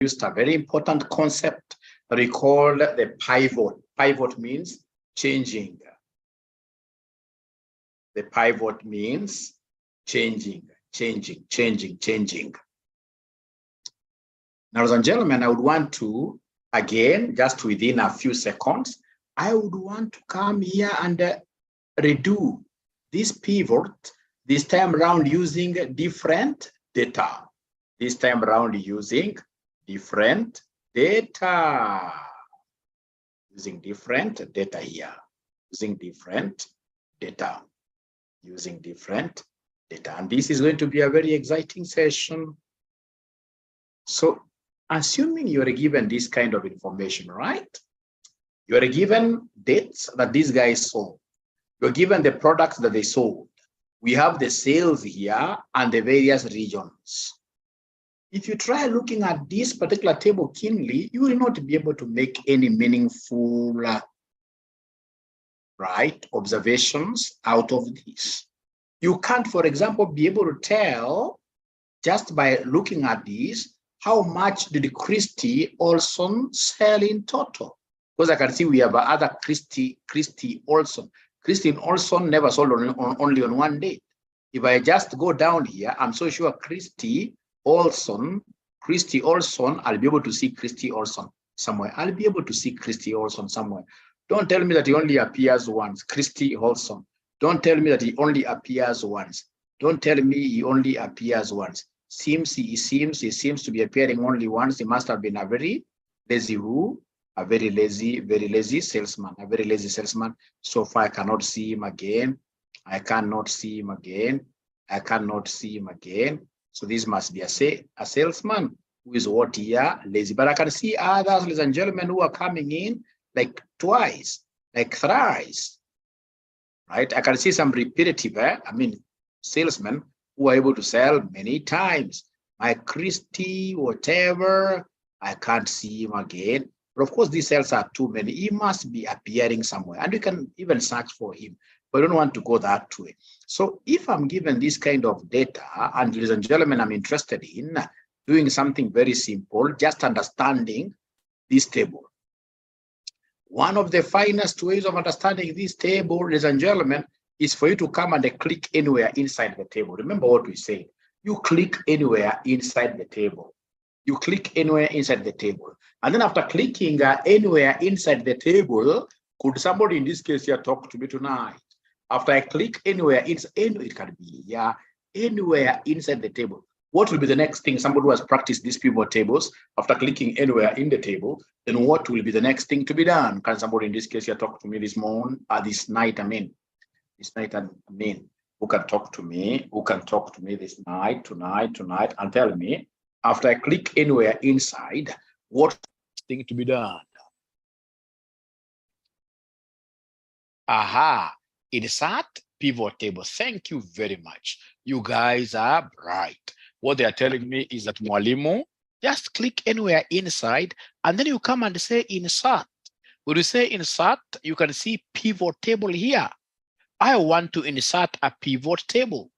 used a very important concept that we call the pivot. Pivot means changing. The pivot means changing. Now, ladies and gentlemen, I would want to, again, just within a few seconds, I would want to come here and redo this pivot, this time around using different data. This time around using different data. Using different data here. Using different data. Using different data. And this is going to be a very exciting session. So, assuming you are given this kind of information, right? You are given dates that these guys sold. You're given the products that they sold. We have the sales here and the various regions. If you try looking at this particular table keenly, you will not be able to make any meaningful observations out of this. You can't, for example, be able to tell just by looking at this, how much did Christy Olson sell in total? Because I can see we have other Christy Olson. Christy Olson never sold only on one day. If I just go down here, I'm so sure Christy Olson, I'll be able to see Christy Olson somewhere. I'll be able to see Christy Olson somewhere. Don't tell me that he only appears once, Christy Olson. Don't tell me that he only appears once. Don't tell me he only appears once. He seems to be appearing only once. He must have been a very lazy a very lazy salesman, a very lazy salesman. So far, I cannot see him again. I cannot see him again. I cannot see him again. So this must be a salesman who is what here? Lazy. But I can see others, ladies and gentlemen, who are coming in like twice, like thrice, right? I can see some repetitive, salesmen who are able to sell many times. My Christy, whatever, I can't see him again. But of course, these sales are too many. He must be appearing somewhere, and we can even search for him. But I don't want to go that way. So if I'm given this kind of data, and ladies and gentlemen, I'm interested in doing something very simple, just understanding this table. One of the finest ways of understanding this table, ladies and gentlemen, is for you to come and click anywhere inside the table. Remember what we said. You click anywhere inside the table. You click anywhere inside the table. And then after clicking anywhere inside the table, could somebody in this case here talk to me tonight? After I click anywhere, it can be anywhere inside the table. What will be the next thing? Somebody who has practiced these pivot tables, after clicking anywhere in the table, then what will be the next thing to be done? Can somebody in this case here talk to me this morning, this night, who can talk to me? Who can talk to me this night, tonight, and tell me, after I click anywhere inside, what thing to be done? Aha, insert pivot table. Thank you very much. You guys are bright. What they are telling me is that Mwalimu, just click anywhere inside, and then you come and say insert. When you say insert, you can see pivot table here. I want to insert a pivot table.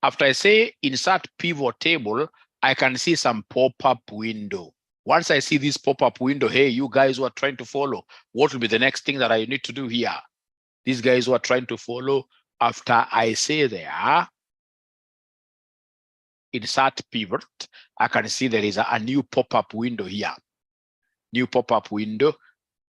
After I say insert pivot table, I can see some pop-up window. Once I see this pop-up window, hey, you guys who are trying to follow, what will be the next thing that I need to do here? These guys who are trying to follow, after I say there, insert pivot, I can see there is a new pop-up window here. New pop-up window.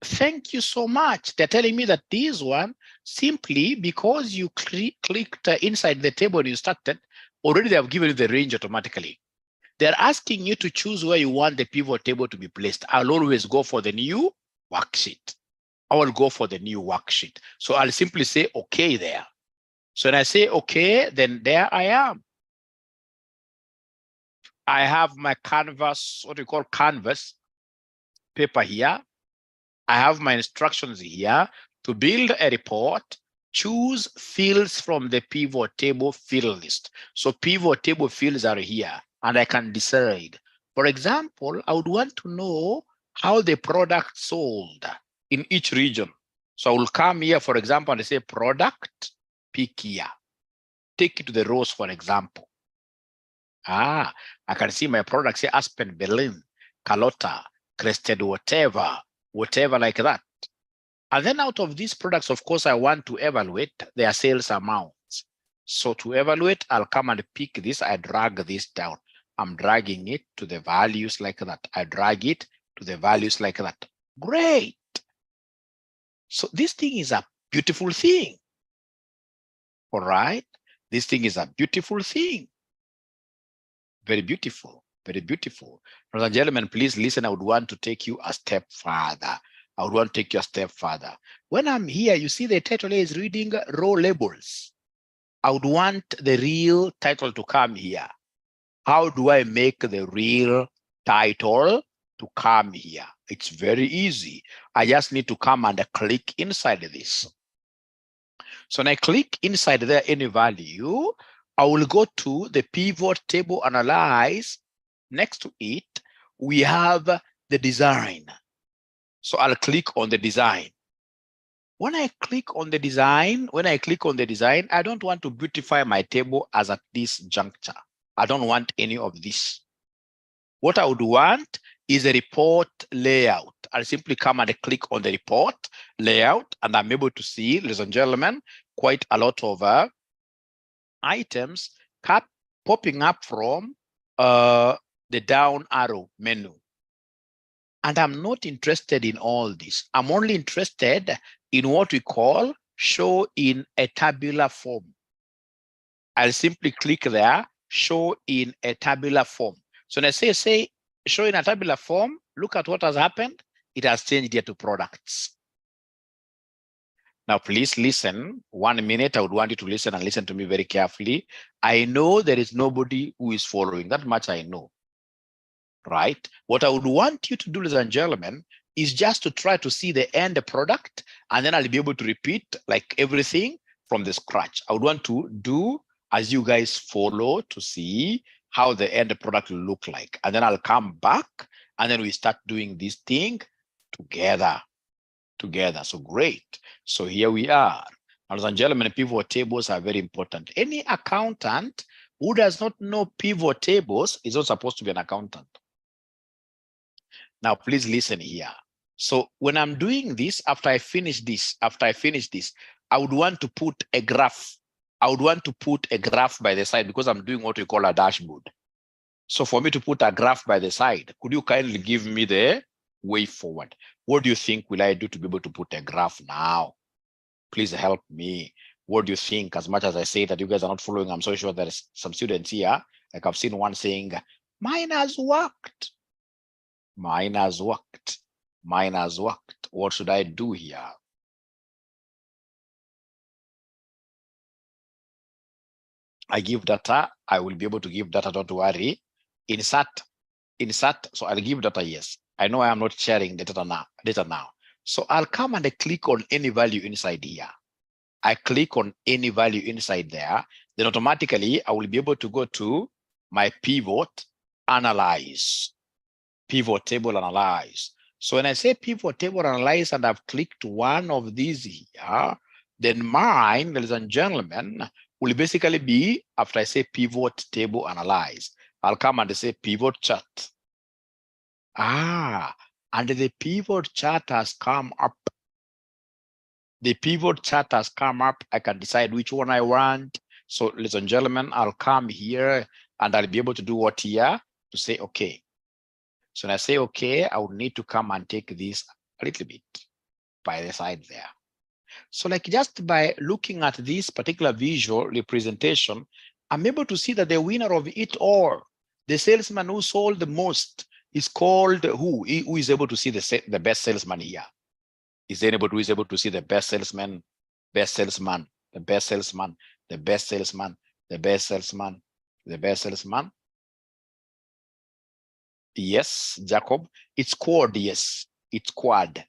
Thank you so much. They're telling me that this one, simply because you clicked inside the table and you started, already they have given you the range automatically. They're asking you to choose where you want the pivot table to be placed. I'll always go for the new worksheet. I will go for the new worksheet. So I'll simply say okay there. So when I say okay, then there I am. I have my canvas, what we call canvas paper here. I have my instructions here to build a report. Choose fields from the pivot table field list. So pivot table fields are here, and I can decide. For example, I would want to know how the product sold in each region. So I will come here, for example, and say product, pick here. Take it to the rows, for example. I can see my product, say Aspen Berlin. Carlotta, crested whatever like that. And then out of these products, of course, I want to evaluate their sales amounts. So to evaluate, I'll come and pick this. I drag this down. I'm dragging it to the values like that. I drag it to the values like that. Great. So this thing is a beautiful thing. All right. This thing is a beautiful thing. Very beautiful. Very beautiful. Ladies and gentlemen, please listen. I would want to take you a step further. I would want to take you a step further. When I'm here, you see the title is reading row labels. I would want the real title to come here. How do I make the real title to come here? It's very easy. I just need to come and click inside this. So when I click inside there, any value, I will go to the pivot table analyze. Next to it, we have the design. So I'll click on the design. When I click on the design, I don't want to beautify my table as at this juncture. I don't want any of this. What I would want is a report layout. I'll simply come and click on the report layout, and I'm able to see, ladies and gentlemen, quite a lot of items popping up from the down arrow menu. And I'm not interested in all this. I'm only interested in what we call show in a tabular form. I'll simply click there, show in a tabular form. So when I say show in a tabular form, look at what has happened. It has changed here to products. Now, please listen 1 minute. I would want you to listen and listen to me very carefully. I know there is nobody who is following. That much I know. Right? What I would want you to do, ladies and gentlemen, is just to try to see the end product, and then I'll be able to repeat like everything from the scratch. I would want to do as you guys follow to see how the end product will look like. And then I'll come back, and then we start doing this thing together. So great. So here we are. Ladies and gentlemen, pivot tables are very important. Any accountant who does not know pivot tables is not supposed to be an accountant. Now, please listen here. So when I'm doing this, after I finish this, I would want to put a graph. I would want to put a graph by the side because I'm doing what we call a dashboard. So for me to put a graph by the side, could you kindly give me the way forward? What do you think will I do to be able to put a graph now? Please help me. What do you think? As much as I say that you guys are not following, I'm so sure there's some students here. Like I've seen one saying, mine has worked. Mine has worked. Mine has worked. What should I do here? I give data. I will be able to give data. Don't worry. Insert. So I'll give data. Yes. I know I am not sharing the data now. So I'll come and I click on any value inside here. I click on any value inside there. Then automatically I will be able to go to my pivot analyze. Pivot table analyze. So when I say pivot table analyze and I've clicked one of these here, then mine, ladies and gentlemen, will basically be after I say pivot table analyze. I'll come and say pivot chart. And the pivot chart has come up. The pivot chart has come up. I can decide which one I want. So ladies and gentlemen, I'll come here and I'll be able to do what here to say, okay. So when I say, okay, I would need to come and take this a little bit by the side there. So like just by looking at this particular visual representation, I'm able to see that the winner of it all, the salesman who sold the most, is called who? Who is able to see the best salesman here? Is there anybody who is able to see the best salesman, best salesman, the best salesman, the best salesman, the best salesman, the best salesman? Yes, Jacob. It's quad, yes. It's quad,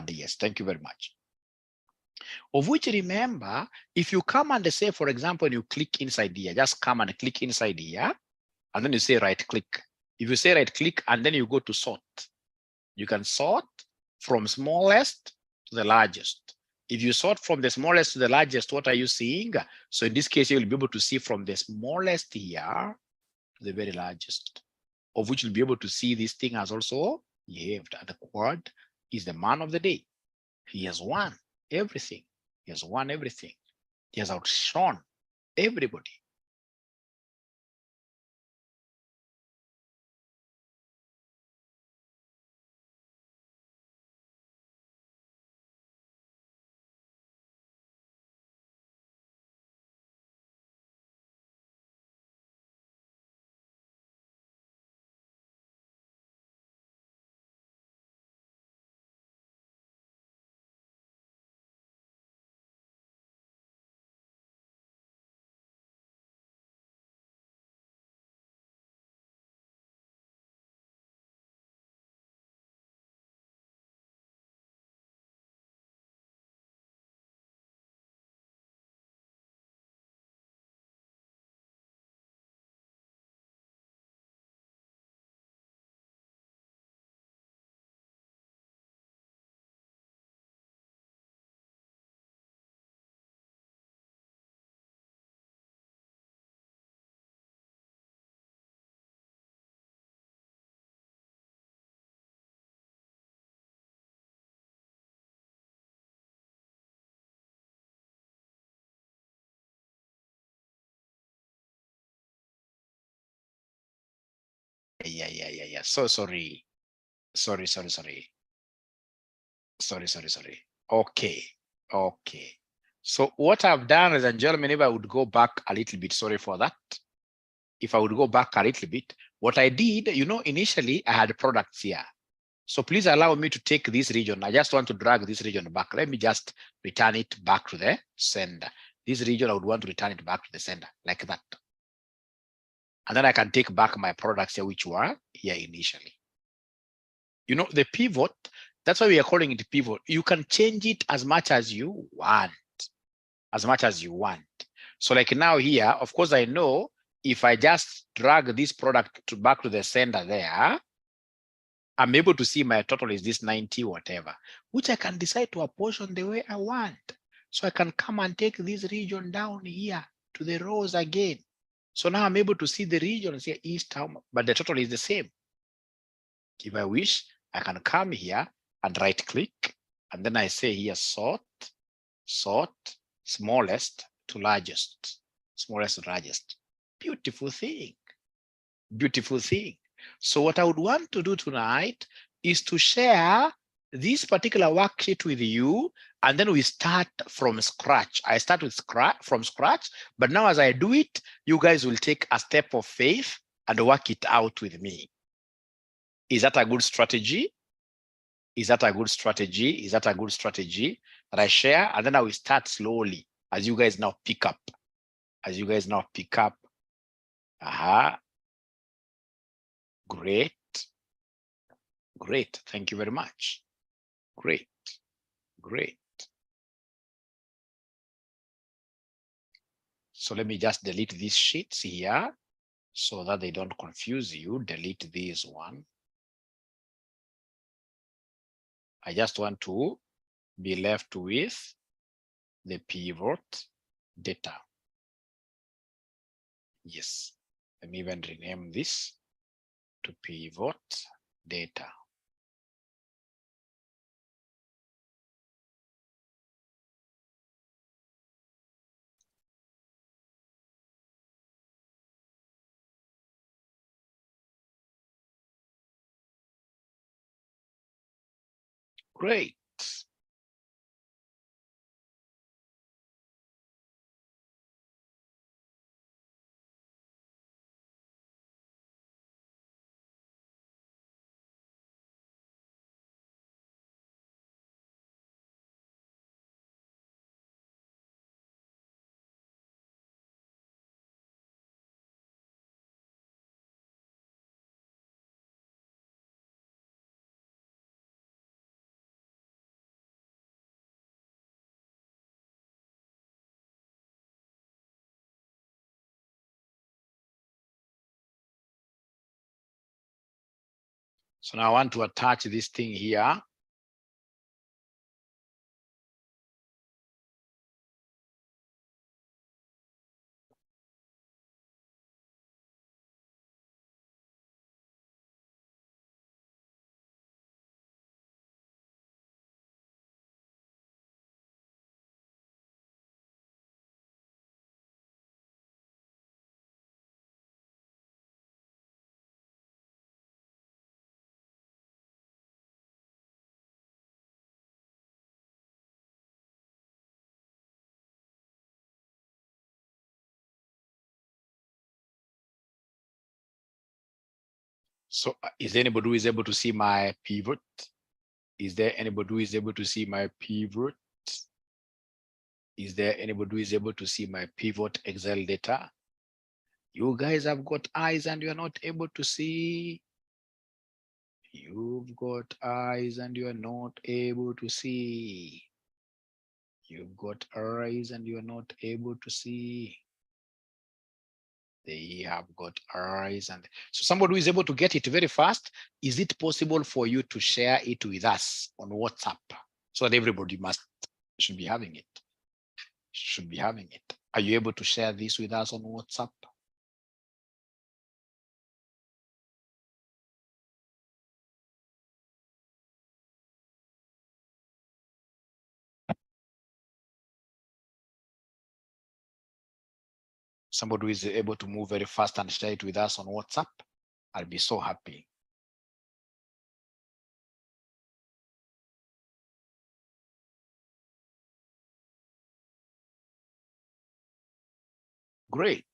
yes. Thank you very much. Of which, remember, if you come and say, for example, you click inside here, just come and click inside here, and then you say right click. If you say right click and then you go to sort, you can sort from smallest to the largest. If you sort from the smallest to the largest, what are you seeing? So in this case, you'll be able to see from the smallest here to the very largest. of which you'll be able to see this thing has also behaved. And the quad is the man of the day. He has won everything. He has won everything. He has outshone everybody. Yeah. So sorry. Sorry. Okay. So what I've done, ladies and gentlemen, if I would go back a little bit, sorry for that. If I would go back a little bit, what I did, initially I had products here. So please allow me to take this region. I just want to drag this region back. Let me just return it back to the sender. This region, I would want to return it back to the sender like that. And then I can take back my products here, which were here initially. The pivot, that's why we are calling it pivot. You can change it as much as you want. So like now here, of course, I know if I just drag this product back to the sender there, I'm able to see my total is this 90 whatever, which I can decide to apportion the way I want. So I can come and take this region down here to the rows again. So now I'm able to see the regions here, east, but the total is the same. If I wish, I can come here and right click, and then I say here sort, smallest to largest, Beautiful thing. So what I would want to do tonight is to share this particular worksheet with you, and then we start from scratch. I start from scratch, but now as I do it, you guys will take a step of faith and work it out with me. Is that a good strategy? That I share? And then I will start slowly as you guys now pick up. Great. Thank you very much. Great. So let me just delete these sheets here so that they don't confuse you. Delete this one. I just want to be left with the pivot data. Yes. Let me even rename this to pivot data. Great. So now I want to attach this thing here. So is there anybody who is able to see my pivot? Is there anybody who is able to see my pivot? Is there anybody who is able to see my pivot Excel data? You guys have got eyes and you're not able to see. You've got eyes and you're not able to see. You've got eyes and you're not able to see. They have got eyes. And so somebody who is able to get it very fast, is it possible for you to share it with us on WhatsApp so that everybody should be having it? Should be having it. Are you able to share this with us on WhatsApp? Somebody who is able to move very fast and share it with us on WhatsApp, I'll be so happy. Great.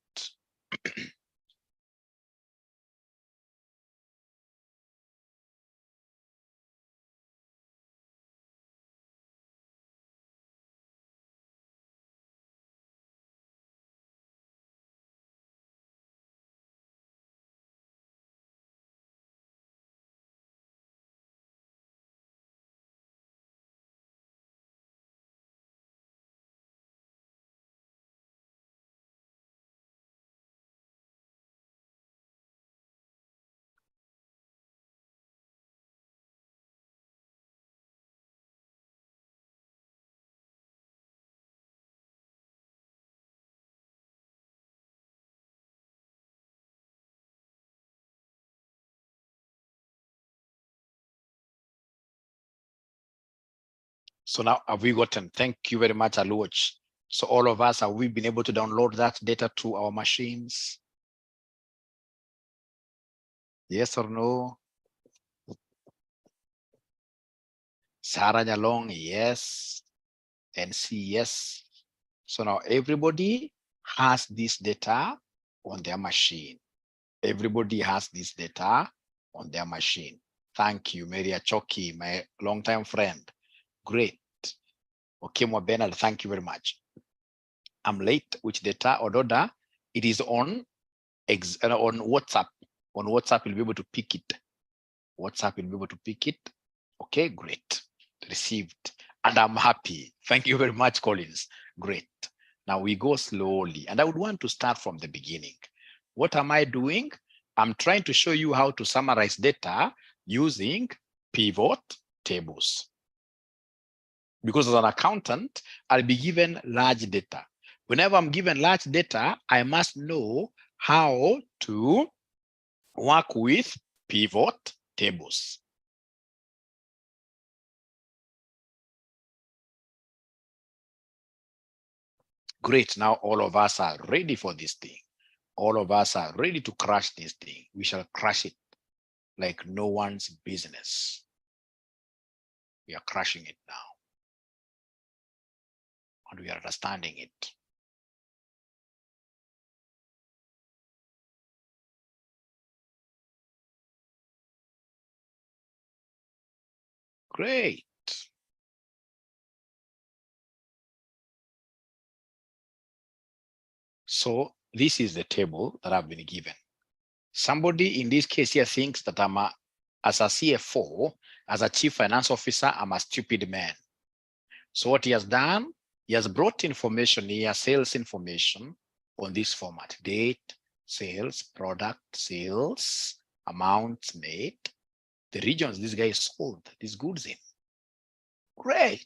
So now have we gotten, thank you very much, Aluoch. So all of us, have we been able to download that data to our machines? Yes or no? Sarah Nyalong, yes. And C, yes. So now everybody has this data on their machine. Everybody has this data on their machine. Thank you, Maria Choki, my longtime friend. Great. Okay, Bernard, thank you very much. I'm late. Which data or order? It is on WhatsApp. On WhatsApp, you'll be able to pick it. WhatsApp will be able to pick it. Okay, great. Received. And I'm happy. Thank you very much, Collins. Great. Now we go slowly. And I would want to start from the beginning. What am I doing? I'm trying to show you how to summarize data using pivot tables. Because as an accountant, I'll be given large data. Whenever I'm given large data, I must know how to work with pivot tables. Great, now all of us are ready for this thing. All of us are ready to crush this thing. We shall crush it like no one's business. We are crushing it now. And we are understanding it. Great. So this is the table that I've been given. Somebody in this case here thinks that as a CFO, as a chief finance officer, I'm a stupid man. So what he has done, he has brought information here, sales information on this format: date, sales, product, sales, amounts made, the regions this guy sold these goods in. Great.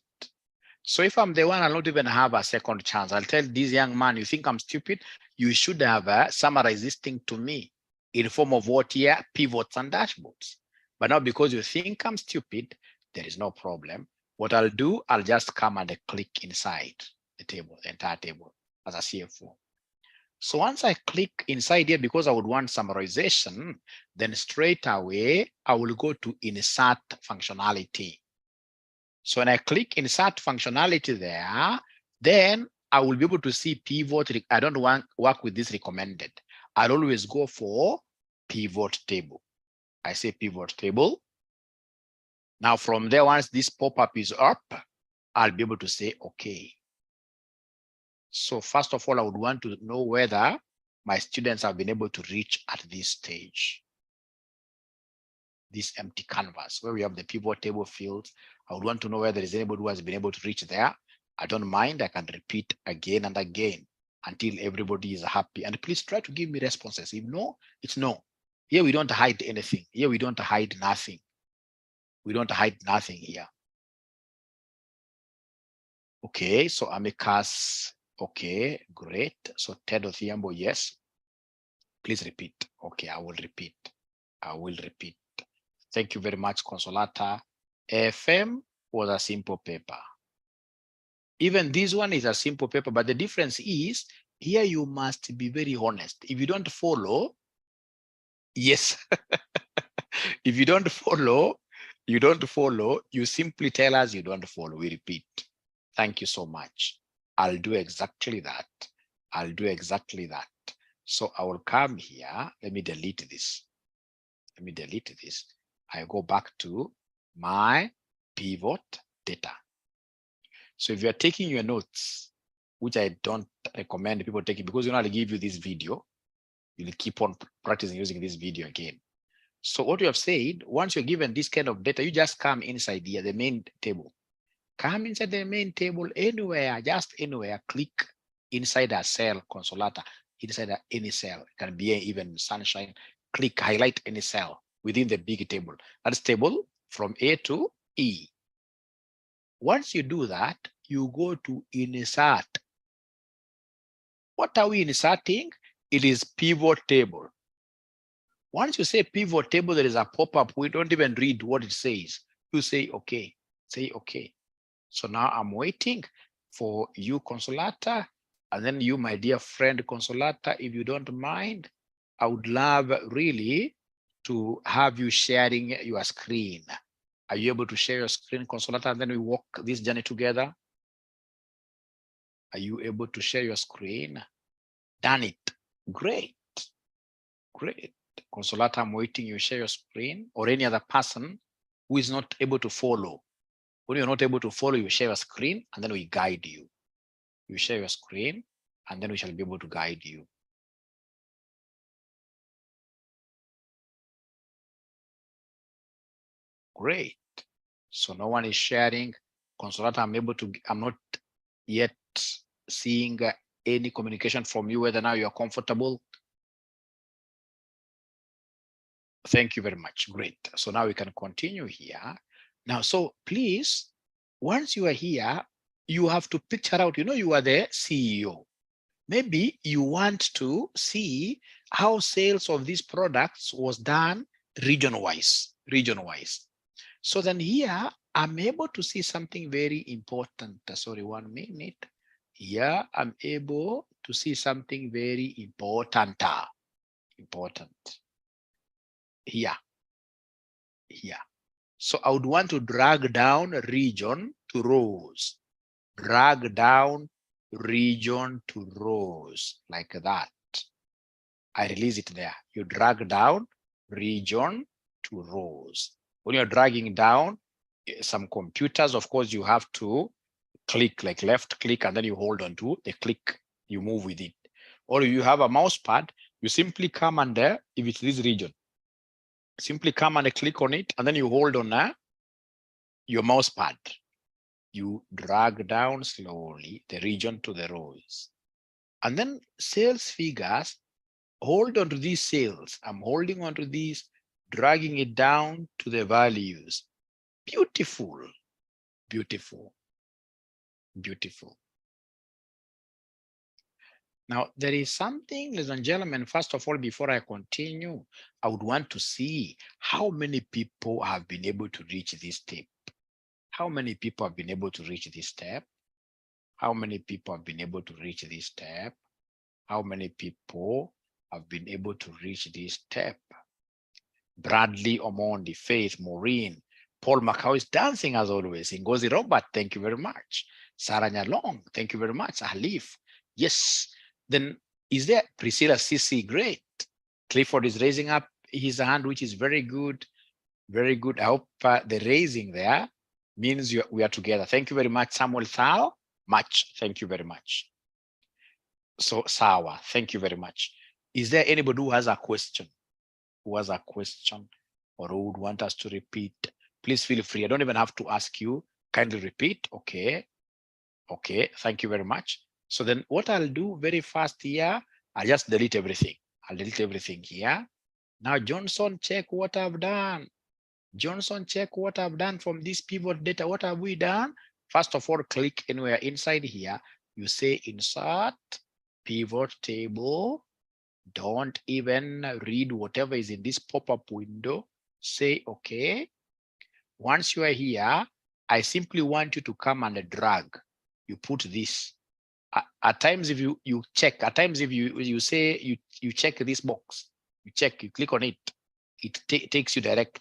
So if I'm the one, I'll not even have a second chance. I'll tell this young man, you think I'm stupid? You should have summarized this thing to me in form of what here? Pivots and dashboards. But now because you think I'm stupid, there is no problem. What I'll do, I'll just come and click inside the table, the entire table as a CFO. So once I click inside here, because I would want summarization, then straight away, I will go to insert functionality. So when I click insert functionality there, then I will be able to see pivot. I don't want work with this recommended. I'll always go for pivot table. I say pivot table. Now from there, once this pop-up is up, I'll be able to say, okay. So first of all, I would want to know whether my students have been able to reach at this stage. This empty canvas where we have the pivot table fields. I would want to know whether there is anybody who has been able to reach there. I don't mind. I can repeat again and again until everybody is happy. And please try to give me responses. If no, it's no. Here we don't hide anything. Here we don't hide nothing. We don't hide nothing here. Okay, so Amicus. Okay, great. So Ted Othiambo, yes. Please repeat. Okay, I will repeat. I will repeat. Thank you very much, Consolata. FM was a simple paper. Even this one is a simple paper, but the difference is here you must be very honest. If you don't follow, yes. If you don't follow, you simply tell us you don't follow. We repeat. Thank you so much. I'll do exactly that. I'll do exactly that. So I will come here. Let me delete this. Let me delete this. I go back to my pivot data. So if you're taking your notes, which I don't recommend people taking because you know, I'll give you this video, you'll keep on practicing using this video again. So what you have said, once you're given this kind of data, you just come inside here, the main table. Come inside the main table anywhere, just anywhere, click inside a cell, Consolata, inside any cell. It can be even Sunshine, click, highlight any cell within the big table. That's table from A to E. Once you do that, you go to insert. What are we inserting? It is pivot table. Once you say pivot table, there is a pop-up. We don't even read what it says. You say, okay, say, okay. So now I'm waiting for you, Consolata, and then you, my dear friend, Consolata, if you don't mind, I would love really to have you sharing your screen. Are you able to share your screen, Consolata, and then we walk this journey together? Are you able to share your screen? Done it. Great. Great. Consolata, I'm waiting. You share your screen, or any other person who is not able to follow. When you're not able to follow, you share your screen, and then we guide you. You share your screen, and then we shall be able to guide you. Great. So no one is sharing. Consolata, I'm not yet seeing any communication from you, whether now you are comfortable. Thank you very much. Great. So now we can continue here. Now, so please, once you are here, you have to picture out, you know, you are the CEO. Maybe you want to see how sales of these products was done region-wise. So then here, I'm able to see something very important. Sorry, 1 minute. Here, I'm able to see something very important. Here. So I would want to drag down region to rows. Drag down region to rows like that. I release it there. You drag down region to rows. When you're dragging down some computers, of course, you have to click, like left click, and then you hold on to the click, you move with it. Or you have a mouse pad, you simply come under, if it's this region, simply come and click on it, and then you hold on your mouse pad. You drag down slowly the region to the rows. And then sales figures, hold on to these sales. I'm holding on to these, dragging it down to the values. Beautiful, beautiful, beautiful. Now, there is something, ladies and gentlemen, first of all, before I continue, I would want to see how many people have been able to reach this step. How many people have been able to reach this step? How many people have been able to reach this step? How many people have been able to reach this step? Bradley Omondi, Faith, Maureen, Paul Macau is dancing as always. Ngozi Robert, thank you very much. Sarah Nyalong, thank you very much. Alif, yes. Then is there Priscilla Sisi? Great. Clifford is raising up his hand, which is very good. Very good. I hope the raising there means we are together. Thank you very much, Samuel Thal. Much. Thank you very much. So, Sawa, thank you very much. Is there anybody who has a question? Who has a question or who would want us to repeat? Please feel free. I don't even have to ask you. Kindly repeat. Okay. Okay. Thank you very much. So then what I'll do very fast here, I'll just delete everything. I'll delete everything here. Now, Johnson, check what I've done. Johnson, check what I've done from this pivot data. What have we done? First of all, click anywhere inside here. You say insert pivot table. Don't even read whatever is in this pop-up window. Say okay. Once you are here, I simply want you to come and drag. You put this. At times, if you check, at times if you say you check this box, you check, you click on it, it takes you direct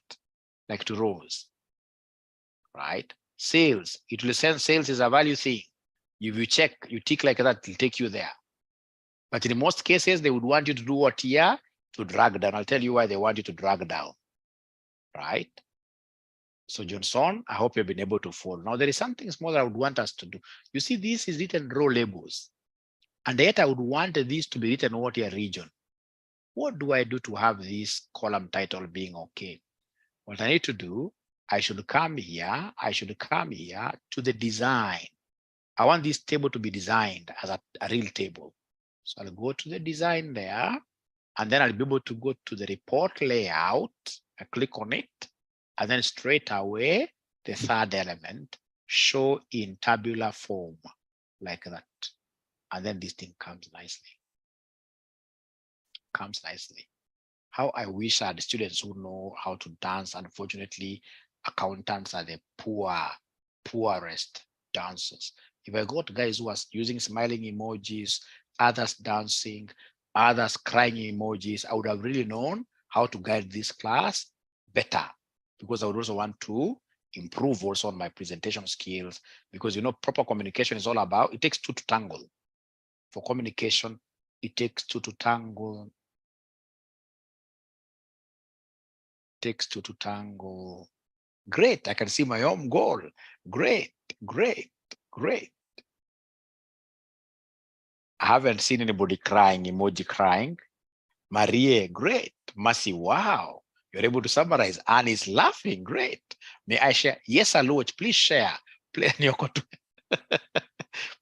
like to rows, right? Sales, it will send sales is a value thing. If you check, you tick like that, it'll take you there. But in most cases, they would want you to do what here? To drag down. I'll tell you why they want you to drag down, right? So Johnson, I hope you've been able to follow. Now there is something small that I would want us to do. You see, this is written row labels. And yet I would want this to be written what here region. What do I do to have this column title being okay? What I need to do, I should come here to the design. I want this table to be designed as a real table. So I'll go to the design there, and then I'll be able to go to the report layout. I click on it, and then straight away, the third element, show in tabular form, like that. And then this thing comes nicely. How I wish I had students who know how to dance. Unfortunately, accountants are the poorest dancers. If I got guys who are using smiling emojis, others dancing, others crying emojis, I would have really known how to guide this class better, because I would also want to improve also on my presentation skills, because proper communication is all about, it takes two to tangle. For communication, it takes two to tangle. Takes two to tango. Great, I can see my own goal. Great. I haven't seen anybody crying, emoji crying. Marie, great. Mercy, wow. You're able to summarize. Anne is laughing, great. May I share? Yes, Aluch, please share.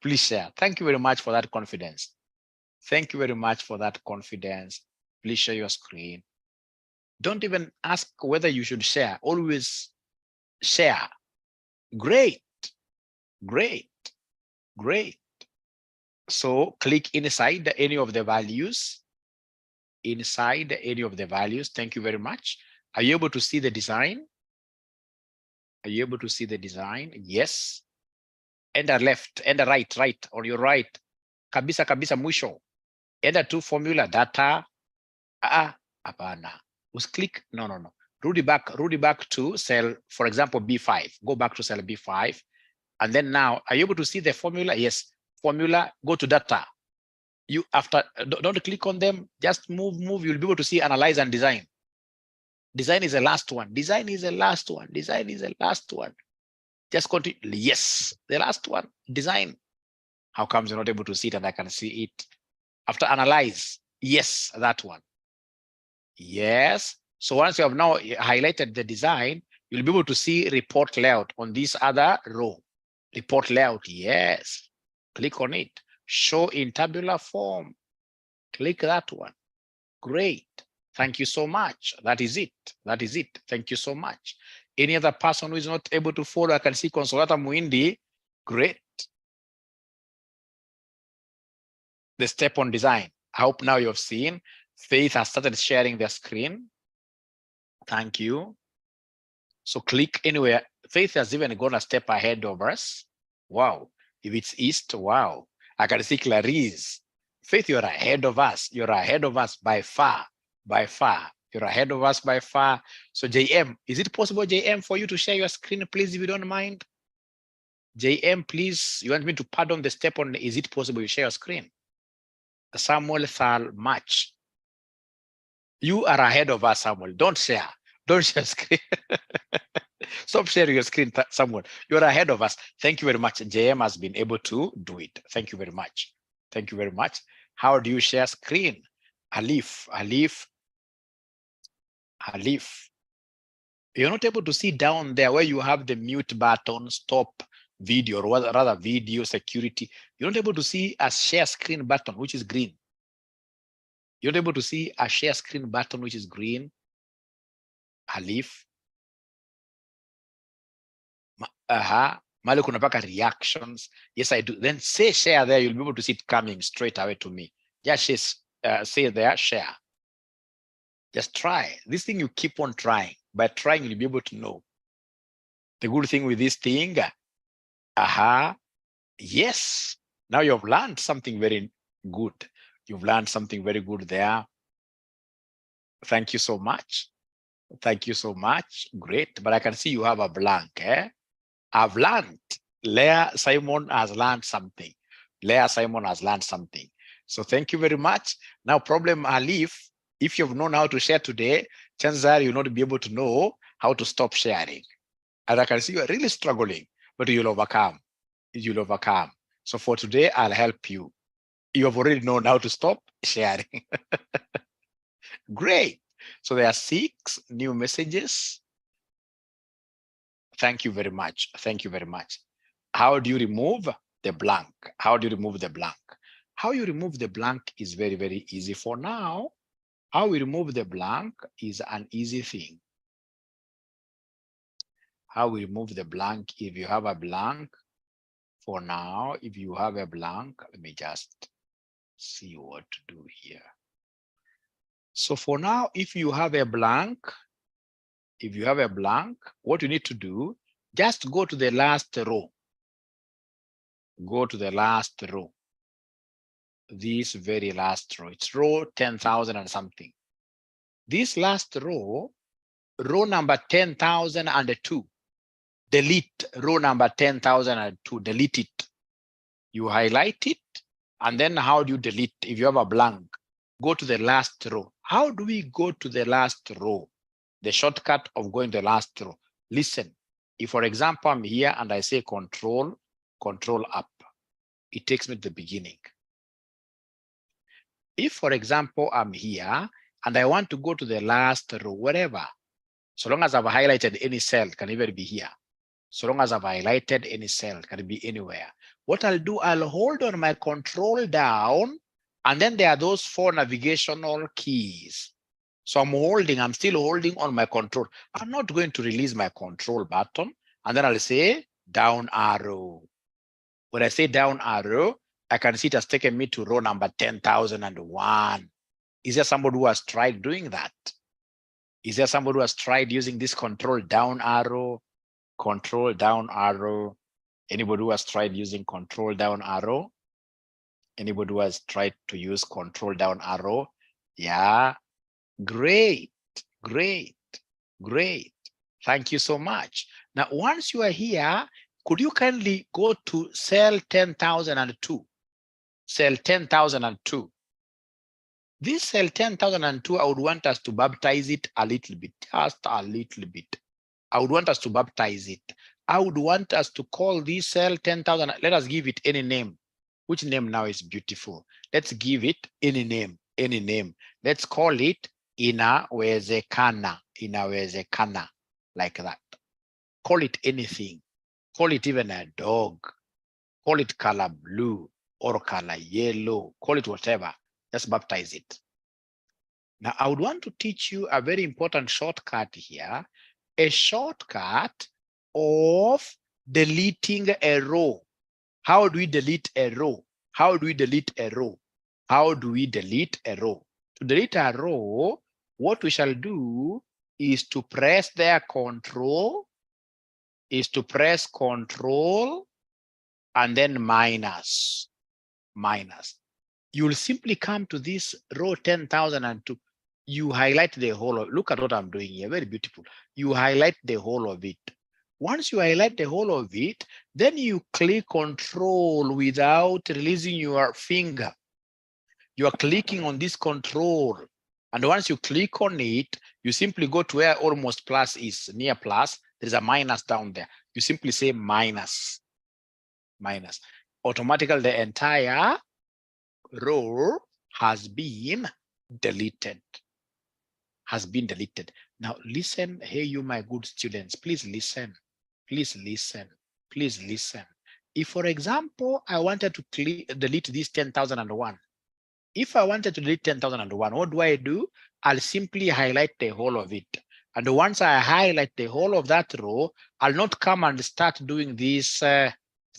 Please share. Thank you very much for that confidence. Thank you very much for that confidence. Please share your screen. Don't even ask whether you should share. Always share. Great. So click inside any of the values. Inside any of the values. Thank you very much. Are you able to see the design? Are you able to see the design? Yes. Enter left, enter right, on your right. Kabisa mwisho. Enter to formula data. Apana. Click, no. Rudy back to cell, for example, B5. Go back to cell B5. And then now, are you able to see the formula? Yes. Formula, go to data. You don't click on them, just move. You'll be able to see analyze and design. Design is the last one. Just continue. Yes, the last one, design. How comes you're not able to see it and I can see it? After analyze, yes, that one. Yes. So once you have now highlighted the design, you'll be able to see report layout on this other row. Report layout, yes. Click on it. Show in tabular form. Click that one. Great. Thank you so much. That is it. Thank you so much. Any other person who is not able to follow, I can see Consolata Muindi. Great. The step on design. I hope now you've seen. Faith has started sharing their screen. Thank you. So click anywhere. Faith has even gone a step ahead of us. Wow. If it's east, wow. I can see Clarice. Faith, you're ahead of us. You're ahead of us by far. You're ahead of us by far. So JM, is it possible, JM, for you to share your screen, please, if you don't mind? JM, please, you want me to pardon the step on, is it possible you share your screen? Samuel Thal match. You are ahead of us, Samuel. Don't share. Don't share screen. Stop sharing your screen, Samuel. You're ahead of us. Thank you very much. JM has been able to do it. Thank you very much. Thank you very much. How do you share screen? Alif. You're not able to see down there where you have the mute button, stop video, or rather video security. You're not able to see a share screen button, which is green. You're not able to see a share screen button, which is green. Alif. Mali kunapaka reactions. Yes, I do. Then say share there. You'll be able to see it coming straight away to me. Just say there, share. Just try. This thing you keep on trying. By trying, you'll be able to know. The good thing with this thing, yes. Now you've learned something very good. You've learned something very good there. Thank you so much. Thank you so much. Great. But I can see you have a blank. I've learned. Leah Simon has learned something. Leah Simon has learned something. So thank you very much. Now, problem Alif, if you've known how to share today, chances are you'll not be able to know how to stop sharing. And I can see you are really struggling, but you'll overcome. You'll overcome. So for today, I'll help you. You have already known how to stop sharing. Great. So there are 6 new messages. Thank you very much. Thank you very much. How do you remove the blank? How do you remove the blank? How you remove the blank is very, very easy for now. How we remove the blank is an easy thing. How we remove the blank, if you have a blank, for now, if you have a blank, let me just see what to do here. So for now, if you have a blank, what you need to do, just go to the last row. Go to the last row. This very last row. It's row 10,000 and something. This last row, row number 10,002. Delete row number 10,002. Delete it. You highlight it. And then how do you delete? If you have a blank, go to the last row. How do we go to the last row? The shortcut of going to the last row. Listen, if for example, I'm here and I say control up, it takes me to the beginning. If for example, I'm here and I want to go to the last row, wherever, so long as I've highlighted any cell, can even be here. So long as I've highlighted any cell, can be anywhere. What I'll do, I'll hold on my control down, and then there are those 4 navigational keys. So I'm still holding on my control. I'm not going to release my control button, and then I'll say down arrow. When I say down arrow, I can see it has taken me to row number 10,001. Is there somebody who has tried doing that? Is there somebody who has tried using this control down arrow? Control down arrow. Anybody who has tried using control down arrow? Anybody who has tried to use control down arrow? Yeah, great, great, great. Thank you so much. Now, once you are here, could you kindly go to cell 10,002? Cell 10,002. This cell 10,002, I would want us to baptize it a little bit, just a little bit. I would want us to baptize it. I would want us to call this cell 10,000. Let us give it any name. Which name now is beautiful? Let's give it any name, any name. Let's call it inawezekana, inawezekana, like that. Call it anything. Call it even a dog. Call it color blue or color yellow. Call it whatever. Just baptize it. Now, I would want to teach you a very important shortcut here. A shortcut of deleting a row. How do we delete a row? How do we delete a row? How do we delete a row? To delete a row, what we shall do is to press their control, and then minus. You'll simply come to this row 10,002. You highlight the whole of, look at what I'm doing here, very beautiful. You highlight the whole of it. Once you highlight the whole of it, then you click control without releasing your finger. You are clicking on this control. And once you click on it, you simply go to where almost plus is, near plus. There's a minus down there. You simply say minus. Minus. Automatically, the entire row has been deleted. Has been deleted. Now listen, hey you my good students, please listen. Please listen. Please listen. If, for example, I wanted to delete this 10,001, if I wanted to delete 10,001, what do? I'll simply highlight the whole of it. And once I highlight the whole of that row, I'll not come and start doing this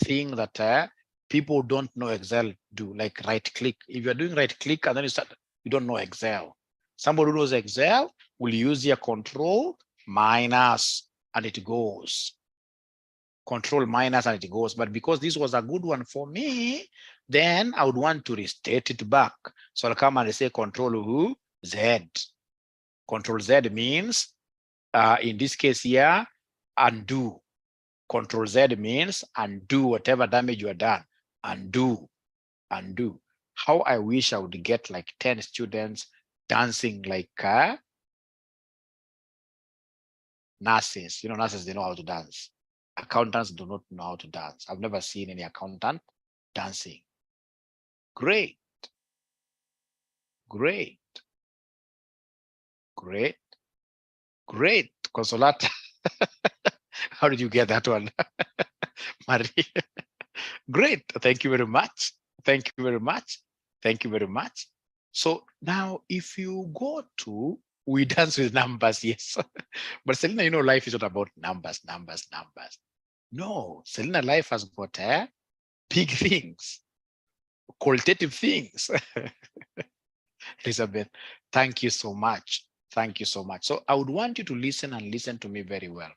thing that people don't know Excel do, like right click. If you're doing right click and then you don't know Excel. Somebody who knows Excel will use your control minus and it goes. Control minus and it goes. But because this was a good one for me, then I would want to restate it back. So I'll come and say control Z. Control Z means, in this case here, undo. Control Z means undo whatever damage you have done. Undo. Undo. How I wish I would get like 10 students dancing like nurses. You know, nurses, they know how to dance. Accountants do not know how to dance. I've never seen any accountant dancing. Great. Great. Great. Great. Consolata. How did you get that one? Marie. Great. Thank you very much. Thank you very much. Thank you very much. So now if you go to, we dance with numbers, yes. But Selena, you know, life is not about numbers. No, Selena, life has got big things, qualitative things. Elizabeth, thank you so much. Thank you so much. So I would want you to listen and listen to me very well.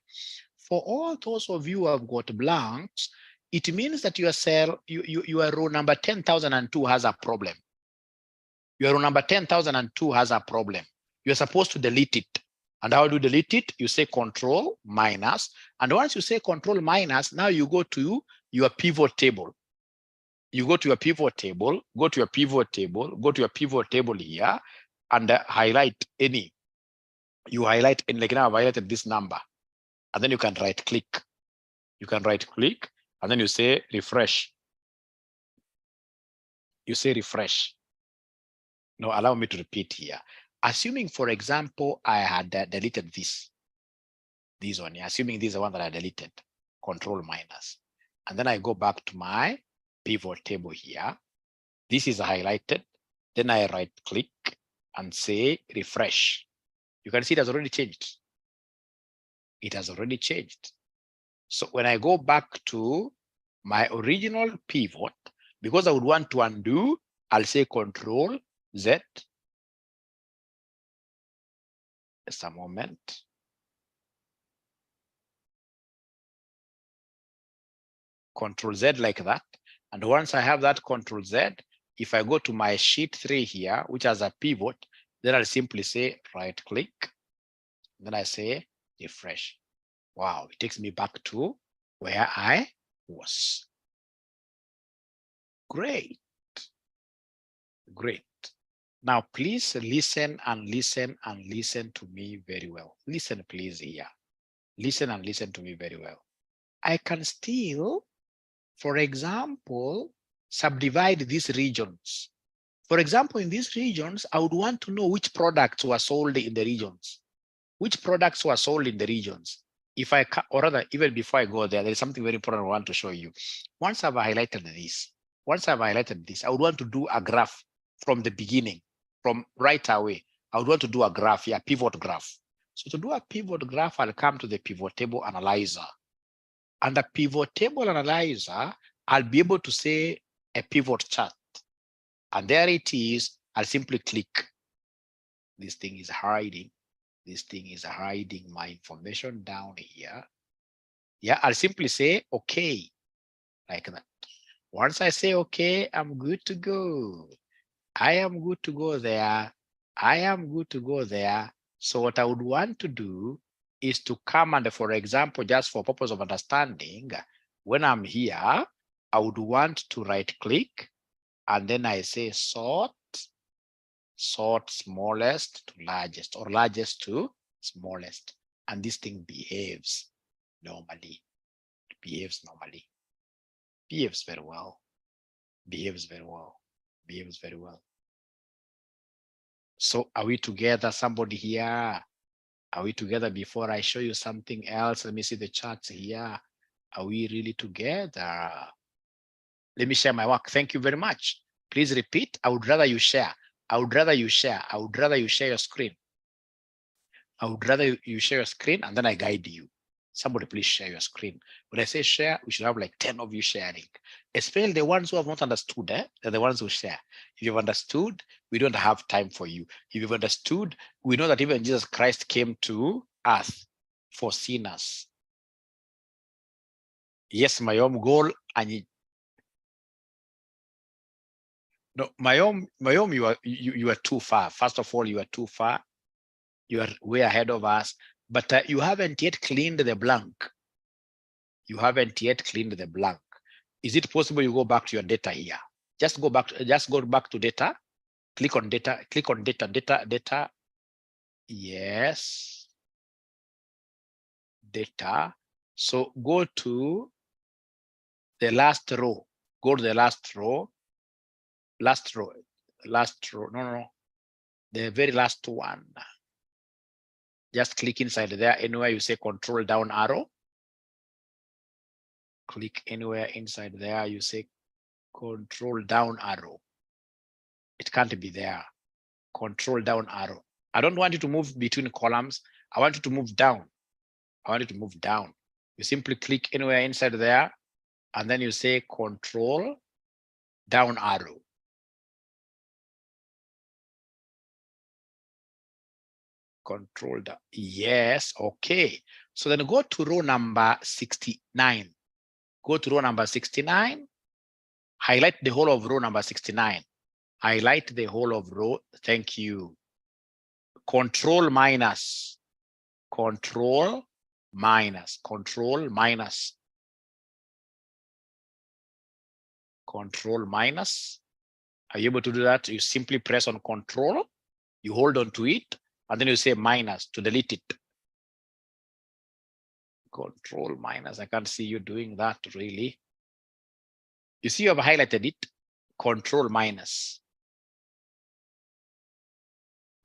For all those of you who have got blanks, it means that your cell, your row number 10,002 has a problem. Your row number 10,002 has a problem. You're supposed to delete it. And how do you delete it? You say control minus. And once you say control minus, now you go to your pivot table. You go to your pivot table, go to your pivot table, go to your pivot table here, and highlight any. You highlight, and like now I've highlighted this number. And then you can right click. You can right click, and then you say refresh. You say refresh. Now allow me to repeat here. Assuming, for example, I had deleted this one, assuming this is the one that I deleted, control minus. And then I go back to my pivot table here. This is highlighted. Then I right click and say refresh. You can see it has already changed. It has already changed. So when I go back to my original pivot, because I would want to undo, I'll say control Z. Just a moment. Control Z like that. And once I have that control Z, if I go to my sheet 3 here, which has a pivot, then I'll simply say right click. Then I say refresh. Wow, it takes me back to where I was. Great. Great. Now, please listen and listen and listen to me very well. Listen, please, here. Listen and listen to me very well. I can still, for example, subdivide these regions. For example, in these regions, I would want to know which products were sold in the regions. Which products were sold in the regions. If I, or rather, even before I go there, there is something very important I want to show you. Once I've highlighted this, I would want to do a graph from the beginning, from right away. I would want to do a graph here, pivot graph. So to do a pivot graph, I'll come to the pivot table analyzer. And the pivot table analyzer, I'll be able to say a pivot chart. And there it is. I'll simply click. This thing is hiding. This thing is hiding my information down here. Yeah, I'll simply say, okay, like that. Once I say, okay, I'm good to go. I am good to go there. I am good to go there. So what I would want to do is to come and, for example, just for purpose of understanding, when I'm here, I would want to right click and then I say sort Sort smallest to largest or largest to smallest. And this thing behaves normally. It behaves normally. Behaves very well. Behaves very well. Behaves very well. So are we together? Somebody here? Are we together before I show you something else? Let me see the charts here. Are we really together? Let me share my work. Thank you very much. Please repeat. I would rather you share. I would rather you share. I would rather you share your screen. I would rather you share your screen and then I guide you. Somebody please share your screen. When I say share, we should have like 10 of you sharing, especially the ones who have not understood. They're the ones who share. If you've understood, we don't have time for you. If you've understood, we know that even Jesus Christ came to earth for sinners. Yes, my own goal. And no, my own, you are too far. First of all, you are too far. You are way ahead of us, but you haven't yet cleaned the blank. You haven't yet cleaned the blank. Is it possible you go back to your data here? Just go back to data. Click on data. Click on data. Yes. Data. So go to the last row. Go to the last row. Last row. No. The very last one. Just click inside there. Anywhere you say control down arrow. Click anywhere inside there. You say control down arrow. It can't be there. Control down arrow. I don't want you to move between columns. I want you to move down. I want you to move down. You simply click anywhere inside there, and then you say control down arrow. Control down. Yes, okay. So then go to row number 69. Go to row number 69. Highlight the whole of row number 69. Highlight the whole of row. Thank you. Control minus. Control minus. Control minus. Control minus. Are you able to do that? You simply press on control, you hold on to it, and then you say minus to delete it. Control minus. I can't see you doing that really. You see, you have highlighted it. Control minus.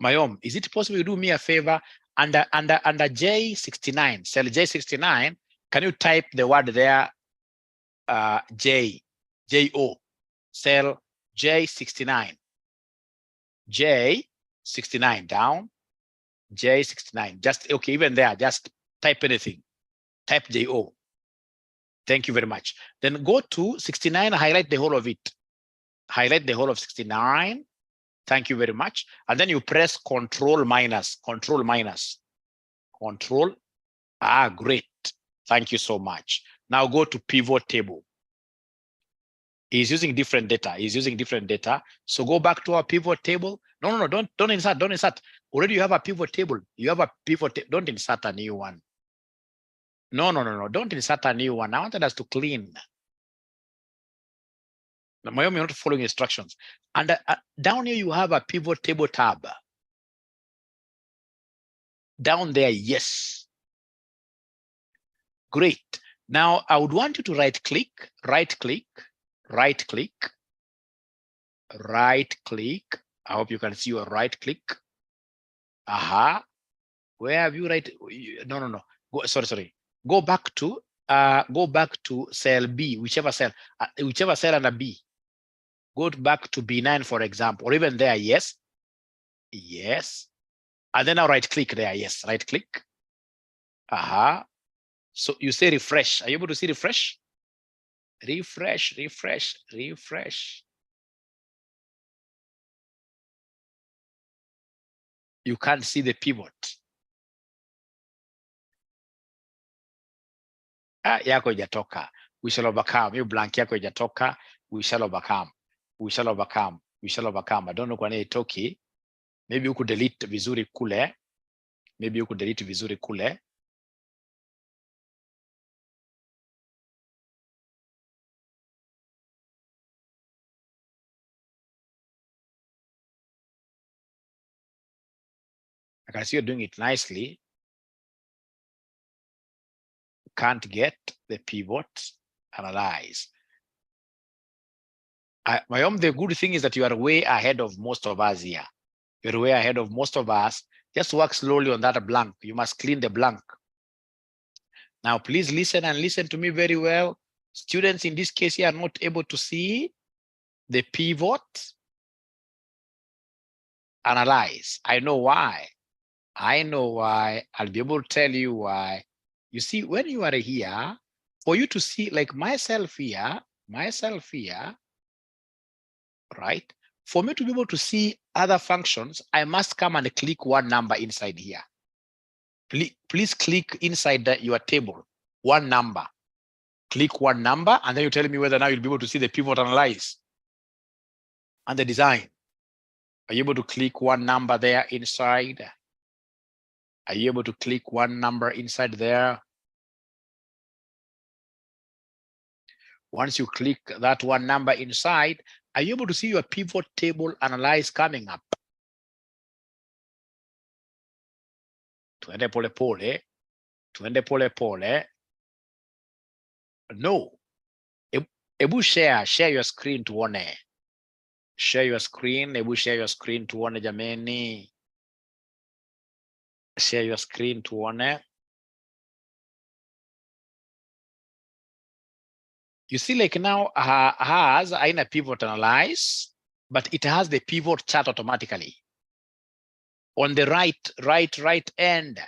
Mayom, is it possible you do me a favor? Under J69, cell J69, can you type the word there? J-O, cell J69. J69 down. J69. Just okay, even there, just type anything. Type J-O. Thank you very much. Then go to 69, highlight the whole of it. Highlight the whole of 69. Thank you very much. And then you press control minus, control minus, control. Ah, great. Thank you so much. Now go to pivot table. He's using different data. He's using different data. So go back to our pivot table. No, don't insert, don't insert. Already you have a pivot table. You have a pivot table. Don't insert a new one. No. Don't insert a new one. I wanted us to clean. You're not following instructions. And down here, you have a pivot table tab. Down there, yes. Great. Now, I would want you to right click. I hope you can see your right click. Aha. Where have you right? No. Sorry. Go back to cell B, whichever cell under B. Go back to B9, for example, or even there, yes. And then I'll right click there, yes, right click. Aha. So you say refresh. Are you able to see refresh? Refresh. You can't see the pivot. Yako ijatoka. We shall overcome. You blank yako ijatoka. We shall overcome. I don't know kwa nini itoki. Maybe you could delete vizuri kule. can see you're doing it nicely. Can't get the pivot, analyze. The good thing is that you are way ahead of most of us here. You're way ahead of most of us. Just work slowly on that blank. You must clean the blank. Now, please listen and listen to me very well. Students in this case here are not able to see the pivot, analyze. I know why. I know why. I'll be able to tell you why. You see, when you are here, for you to see, like myself here, right? For me to be able to see other functions, I must come and click one number inside here. Please click inside your table, one number. Click one number, and then you tell me whether now you'll be able to see the pivot, analyze and the design. Are you able to click one number there inside? Are you able to click one number inside there? Once you click that one number inside, are you able to see your pivot table analyze coming up? Tuende pole pole. Tuende pole pole. No. Ebu share your screen tuone. Share your screen. Ebu share your screen tuone jameni. Share your screen tuone. You see, like now has a pivot analyze, but it has the pivot chart automatically. On the right end,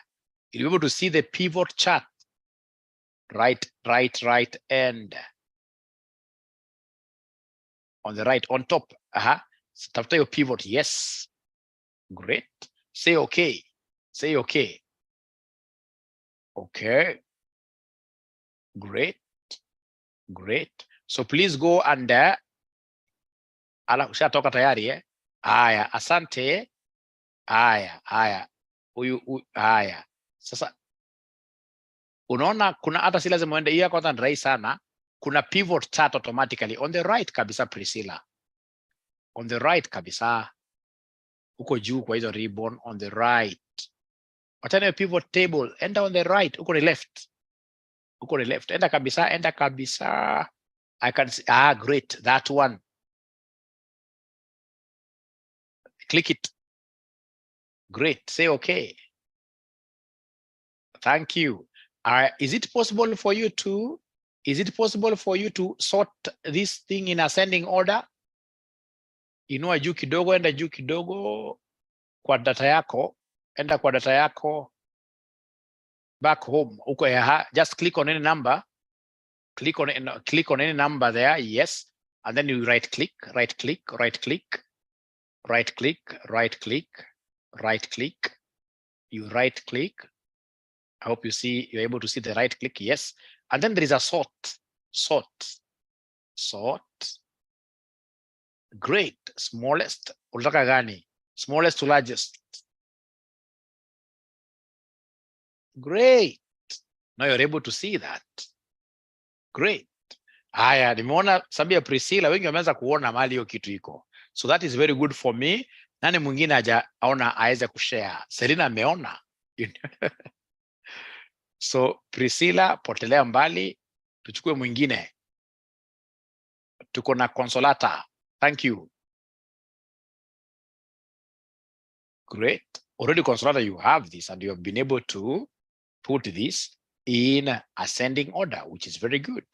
you'll be able to see the pivot chart. Right end. On the right, on top. After your pivot, yes. Great. Say okay. Say okay. Okay. Great. Great. So please go under. Ushatoka tayari eh? Aya, asante. Aya. Aya. Sasa unaona kuna hata si lazima uende hiyo kwanza, ni rahisi sana. Kuna pivot chart automatically on the right kabisa, Priscilla. On the right kabisa. Uko juu kwa hizo ribbon on the right. Wachana hiyo pivot table, enda on the right, uko ni left. Uko ni left, enda kabisa. I can see, great, that one. Click it. Great, say okay. Thank you. Is it possible for you to sort this thing in ascending order? Inua juu kidogo, enda juu kidogo kwa data yako, enda kwa data yako. Back home, okay, just click on any number. Click on any number there, yes. And then you right click. You right click. I hope you're able to see the right click, yes. And then there is a sort. Great, smallest, unataka gani? Smallest to largest. Great. Now you're able to see that. Great. Haya, nimeona sababu ya Priscilla wengi wameanza kuona mahali hiyo kitu iko. So that is very good for me. Nani mwingine hajaona aweze kushare? Selina ameona. So Priscilla, potelea mbali, tuchukue mwingine. Tuko na Consolata. Thank you. Great. Already Consolata, you have this and you have been able to put this in ascending order, which is very good.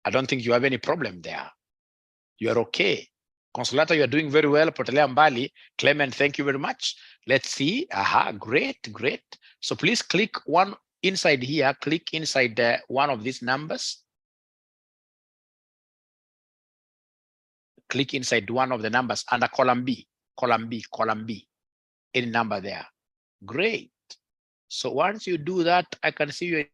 I don't think you have any problem there. You are okay. Consolata, you are doing very well. Potelea mbali. Clement, thank you very much. Let's see. Great. So please click one inside here. Click inside one of these numbers. Click inside one of the numbers under column B. Any number there. Great. So once you do that, I can see you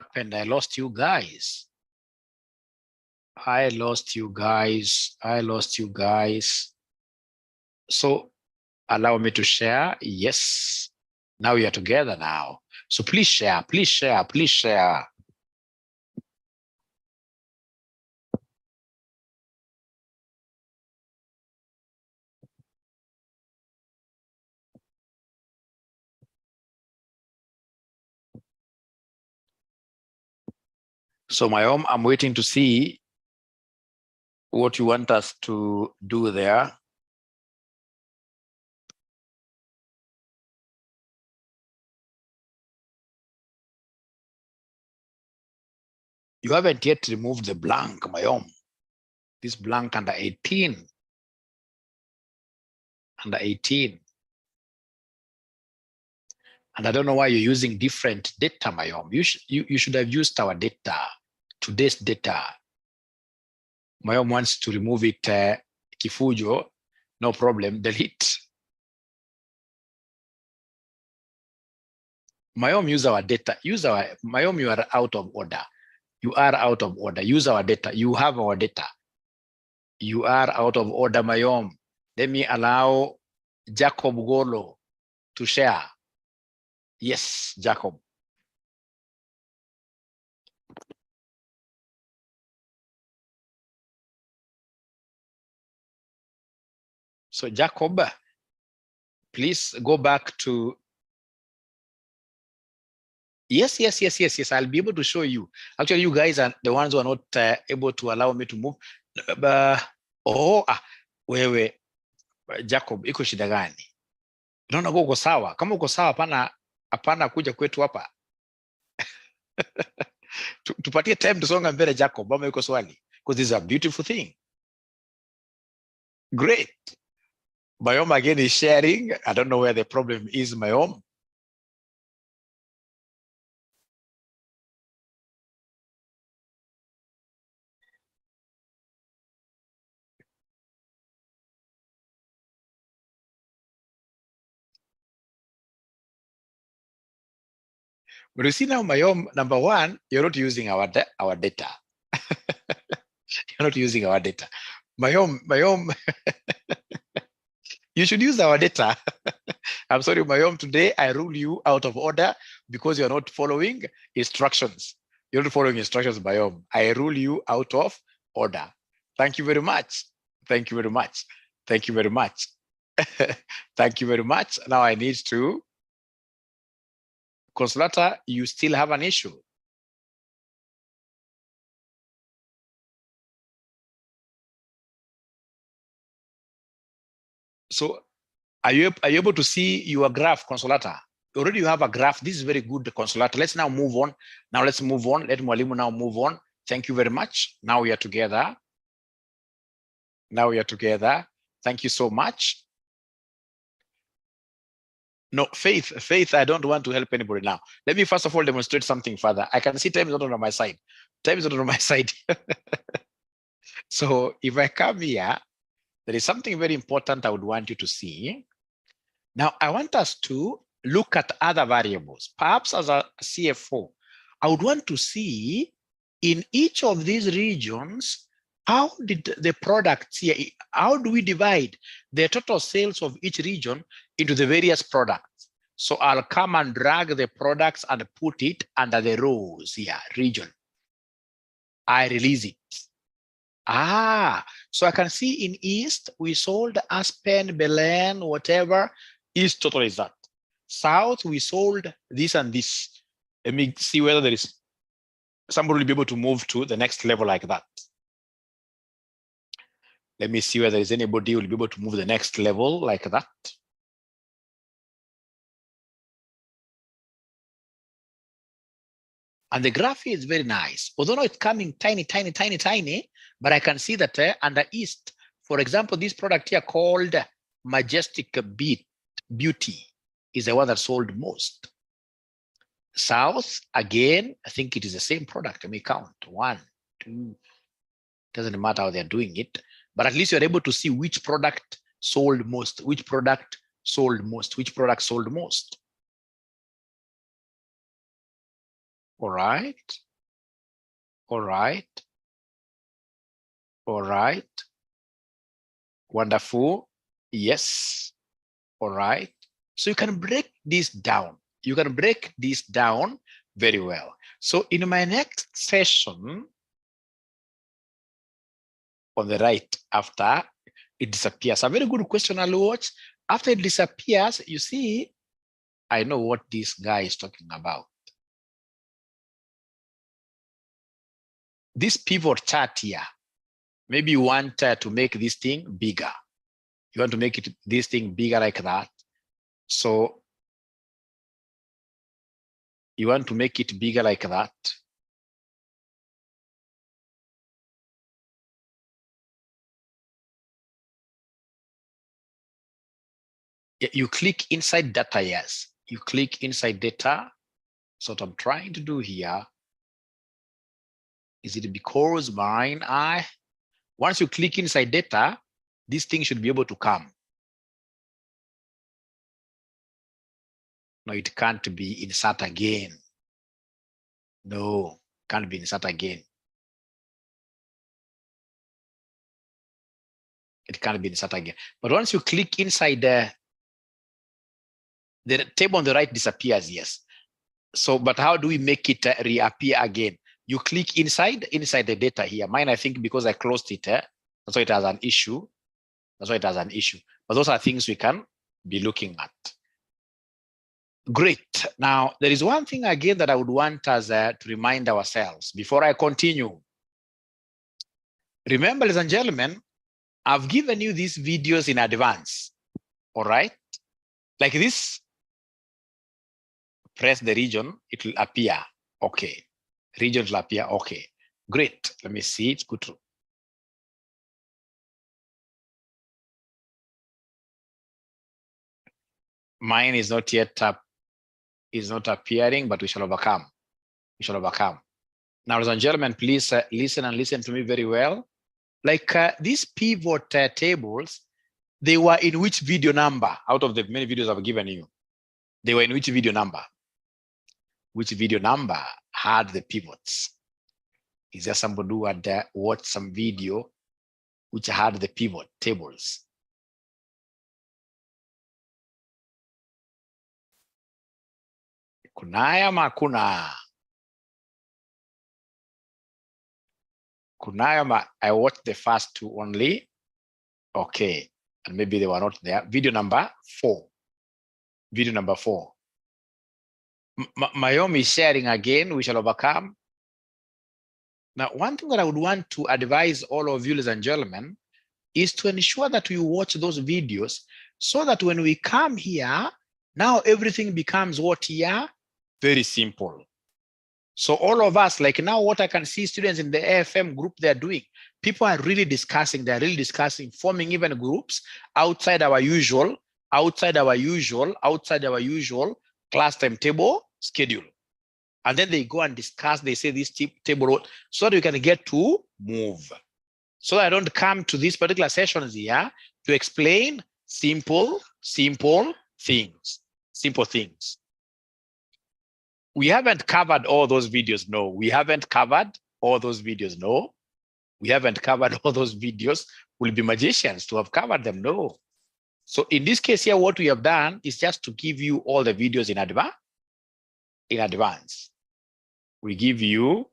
happened? I lost you guys. I lost you guys. I lost you guys. So allow me to share. Yes. Now we are together now. So please share, please share, please share. So my home, I'm waiting to see what you want us to do there. You haven't yet removed the blank, my home. This blank under 18. Under 18. And I don't know why you're using different data, my home. You should have used our data, today's data. My home wants to remove it, Kifujo, no problem, delete. My home, use our data. My home, you are out of order. You are out of order. Use our data. You have our data. You are out of order, my home. Let me allow Jacob Golo to share. Yes, Jacob. So Jacob, please go back to. Yes. I'll be able to show you. Actually, you guys are the ones who are not able to allow me to move. Wewe Jacob, iko shida gani? Naona uko sawa. Kama uko sawa, hapana kuja kwetu hapa. Tupatie time tusonga mbele, Jacob. Mama yuko swali. Because this is a beautiful thing. Great. Mayom again is sharing. I don't know where the problem is, Mayom. But you see now, Mayom, number one, you're not using our data. You're not using our data. Mayom, you should use our data. I'm sorry, Mayom, today I rule you out of order because you're not following instructions. You're not following instructions, Mayom. I rule you out of order. Thank you very much. Thank you very much. Thank you very much. Thank you very much. Now I need to. Consolata, you still have an issue. So are you able to see your graph, Consolata? Already you have a graph. This is very good, Consolata. Let's now move on. Now let's move on. Let Mwalimu now move on. Thank you very much. Now we are together. Now we are together. Thank you so much. No, Faith, I don't want to help anybody now. Let me first of all demonstrate something further. I can see time is not on my side. Time is not on my side. So if I come here, there is something very important I would want you to see. Now, I want us to look at other variables. Perhaps as a CFO, I would want to see in each of these regions, how did the products here, how do we divide the total sales of each region into the various products? So I'll come and drag the products and put it under the rows here, region. I release it. So I can see in East, we sold Aspen, Belen, whatever. East total is that. South, we sold this and this. Let me see whether there is somebody will be able to move to the next level like that. Let me see whether there is anybody who will be able to move the next level like that. And the graph is very nice. Although it's coming tiny, but I can see that under East, for example, this product here called Majestic Beauty is the one that sold most. South, again, I think it is the same product. Let me count. 1, 2. Doesn't matter how they're doing it, but at least you're able to see which product sold most, which product sold most, which product sold most. All right. All right. All right. Wonderful. Yes. All right. So you can break this down. You can break this down very well. So in my next session, on the right, after it disappears, a very good question I'll watch. After it disappears, you see, I know what this guy is talking about. This pivot chart here, maybe you want to make this thing bigger. You want to make this thing bigger like that. So you want to make it bigger like that. You click inside data, yes. You click inside data. So what I'm trying to do here, is it because mine, once you click inside data, this thing should be able to come. No, it can't be insert again. No, can't be insert again. It can't be insert again. But once you click inside the table on the right disappears, yes. So, but how do we make it reappear again? You click inside the data here. Mine, I think, because I closed it, that's why it has an issue. That's why it has an issue. But those are things we can be looking at. Great. Now, there is one thing again that I would want us to remind ourselves before I continue. Remember, ladies and gentlemen, I've given you these videos in advance. All right? Like this, press the region, it will appear. Okay. Region will appear. Okay. Great. Let me see. It's good. Mine is not yet up, is not appearing, but we shall overcome. We shall overcome. Now, ladies and gentlemen, please listen and listen to me very well. Like these pivot tables, they were in which video number out of the many videos I've given you? They were in which video number? Which video number had the pivots? Is there somebody who had watched some video which had the pivot tables? Kunaya makuna. Kunaya, I watched the first two only. Okay. And maybe they were not there. Video number 4. Video number 4. Mayomi is sharing again. We shall overcome. Now, one thing that I would want to advise all of you, ladies and gentlemen, is to ensure that you watch those videos so that when we come here, now everything becomes what here? Very simple. So all of us, like now what I can see students in the AFM group, they're doing, people are really discussing, forming even groups outside our usual class timetable schedule. And then they go and discuss, they say this table, so that we can get to move. So I don't come to these particular sessions here to explain simple things. We haven't covered all those videos. No, we haven't covered all those videos. No, we haven't covered all those videos. We'll be magicians to have covered them. No. So in this case here, what we have done is just to give you all the videos in advance. We give you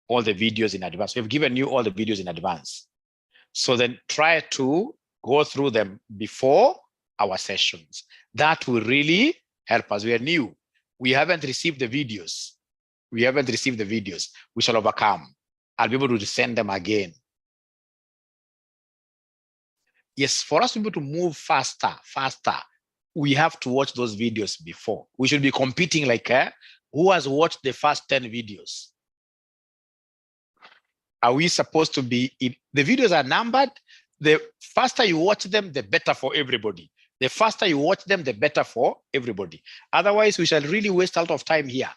all the videos in advance. We've given you all the videos in advance. So then try to go through them before our sessions. That will really help us. We are new. We haven't received the videos. We shall overcome. I'll be able to send them again. Yes, for us to be able to move faster, we have to watch those videos before. We should be competing like who has watched the first 10 videos? Are we supposed to be in? The videos are numbered. The faster you watch them, the better for everybody. The faster you watch them, the better for everybody. Otherwise, we shall really waste a lot of time here.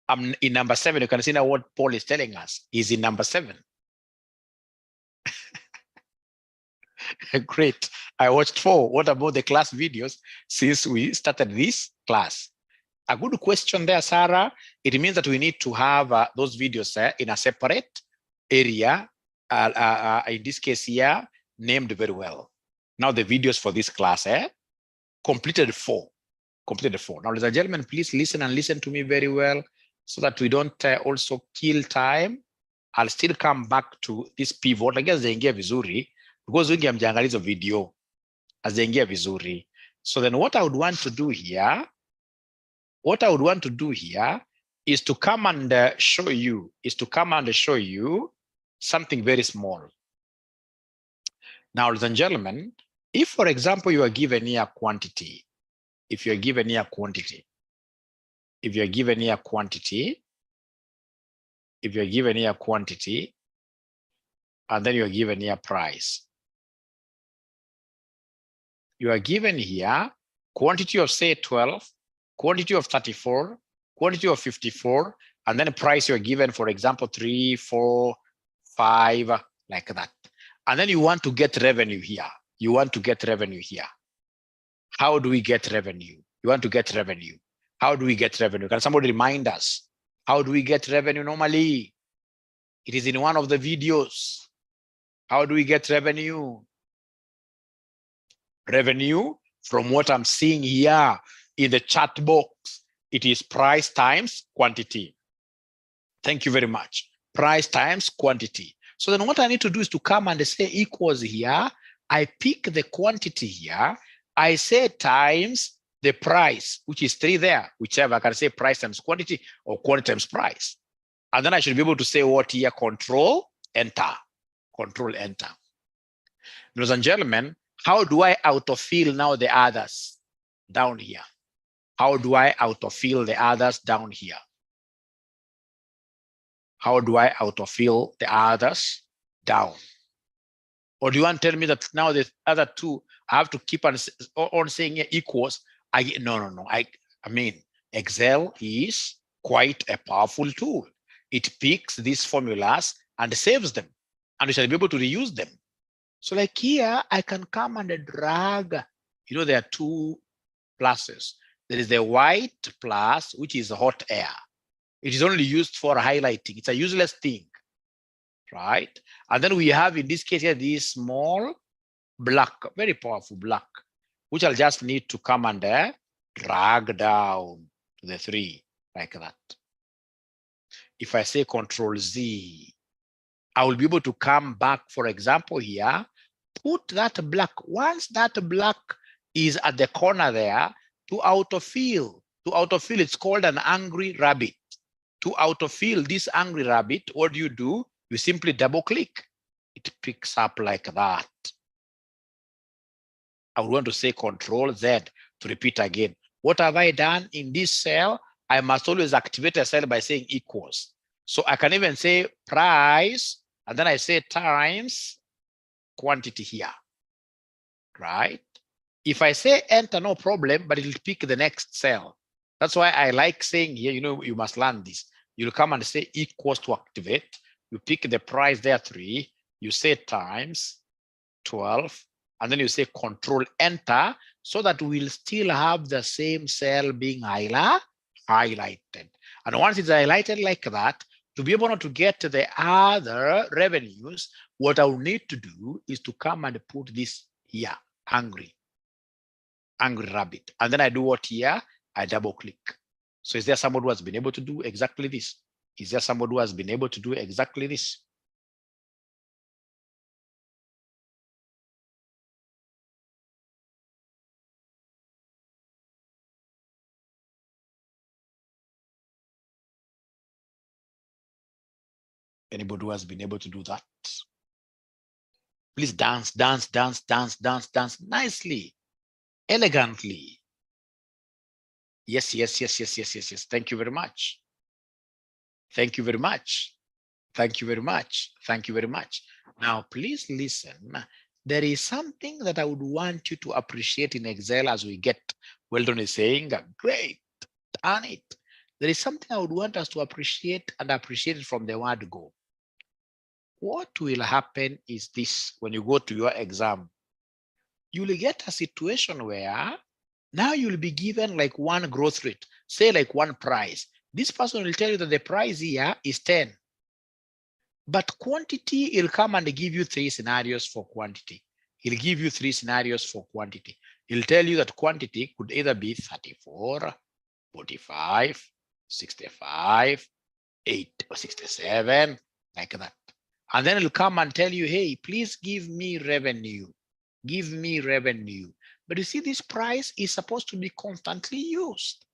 I'm in number 7. You can see now what Paul is telling us. He's in number 7. Great. I watched 4. What about the class videos since we started this class? A good question there, Sarah. It means that we need to have those videos in a separate area, in this case here, named very well. Now the videos for this class, completed 4. Completed 4. Now, ladies and gentlemen, please listen and listen to me very well so that we don't also kill time. I'll still come back to this pivot. I guess they vizuri because we have a video as they vizuri. So then what I would want to do here, is to come and show you, something very small. Now, ladies and gentlemen, if, for example, you are given here quantity, and then you are given here price. You are given here quantity of, say, 12, quantity of 34, quantity of 54, and then a price you're given, for example, 3, 4, 5, like that. And then you want to get revenue here. How do we get revenue? How do we get revenue? Can somebody remind us? How do we get revenue normally? It is in one of the videos. How do we get revenue? Revenue, from what I'm seeing here in the chat box, it is price times quantity. Thank you very much. Price times quantity. So then what I need to do is to come and say equals here. I pick the quantity here. I say times the price, which is 3 there, whichever. I can say price times quantity or quantity times price. And then I should be able to say what here? Control, enter. Ladies and gentlemen, how do I autofill now the others down here? How do I autofill the others down here? How do I autofill the others down? Or do you want to tell me that now the other two, I have to keep on saying equals? No. I mean, Excel is quite a powerful tool. It picks these formulas and saves them, and we shall be able to reuse them. So like here, I can come and drag, there are 2 pluses. There is the white plus, which is hot air. It is only used for highlighting. It's a useless thing, right? And then we have, in this case here, this small black, very powerful black, which I'll just need to come and drag down to the 3, like that. If I say Control Z, I will be able to come back, for example, here, put that black. Once that black is at the corner there, to autofill, it's called an angry rabbit. To autofill this angry rabbit, what do? You simply double click. It picks up like that. I would want to say Control Z to repeat again. What have I done in this cell? I must always activate a cell by saying equals. So I can even say price, and then I say times quantity here, right? If I say enter, no problem, but it'll pick the next cell. That's why I like saying here, you must learn this. You'll come and say equals to activate. You pick the price there, 3. You say times 12, and then you say Control enter, so that we'll still have the same cell being highlighted. And once it's highlighted like that, to be able to get to the other revenues, what I will need to do is to come and put this here, angry rabbit. And then I do what here? I double click. So is there somebody who has been able to do exactly this? Anybody who has been able to do that? Please dance nicely, elegantly. Yes. Thank you very much. Now, please listen. There is something that I would want you to appreciate in Excel as we get. Weldon is saying, great, done it. There is something I would want us to appreciate, and appreciate it from the word go. What will happen is this: when you go to your exam, you will get a situation where now you'll be given like one growth rate. say like one price. This person will tell you that the price here is 10. But quantity, he'll come and give you 3 scenarios for quantity. He'll give you 3 scenarios for quantity. He'll tell you that quantity could either be 34, 45, 65, 8 or 67, like that. And then he'll come and tell you, hey, please give me revenue. Give me revenue. But you see, this price is supposed to be constantly used.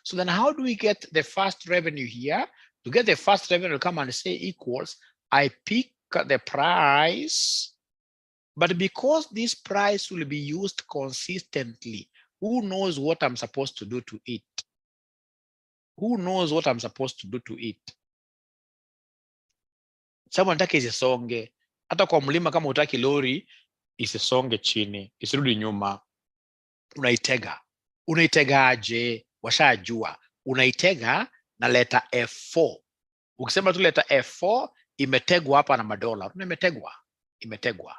So then how do we get the first revenue here? To get the first revenue, come and say equals, I pick the price, but because this price will be used consistently, who knows what I'm supposed to do to it? Who knows what I'm supposed to do to it? Someone nataka isisonge. Hata kwa mlima kama utaki lori isisonge chini, isirudi nyuma. Unaitega. Unaitegaje? Washajua. Unaitega na leta F4. Ukisema tu leta F4 imetegwa hapa na madola. Imetegwa.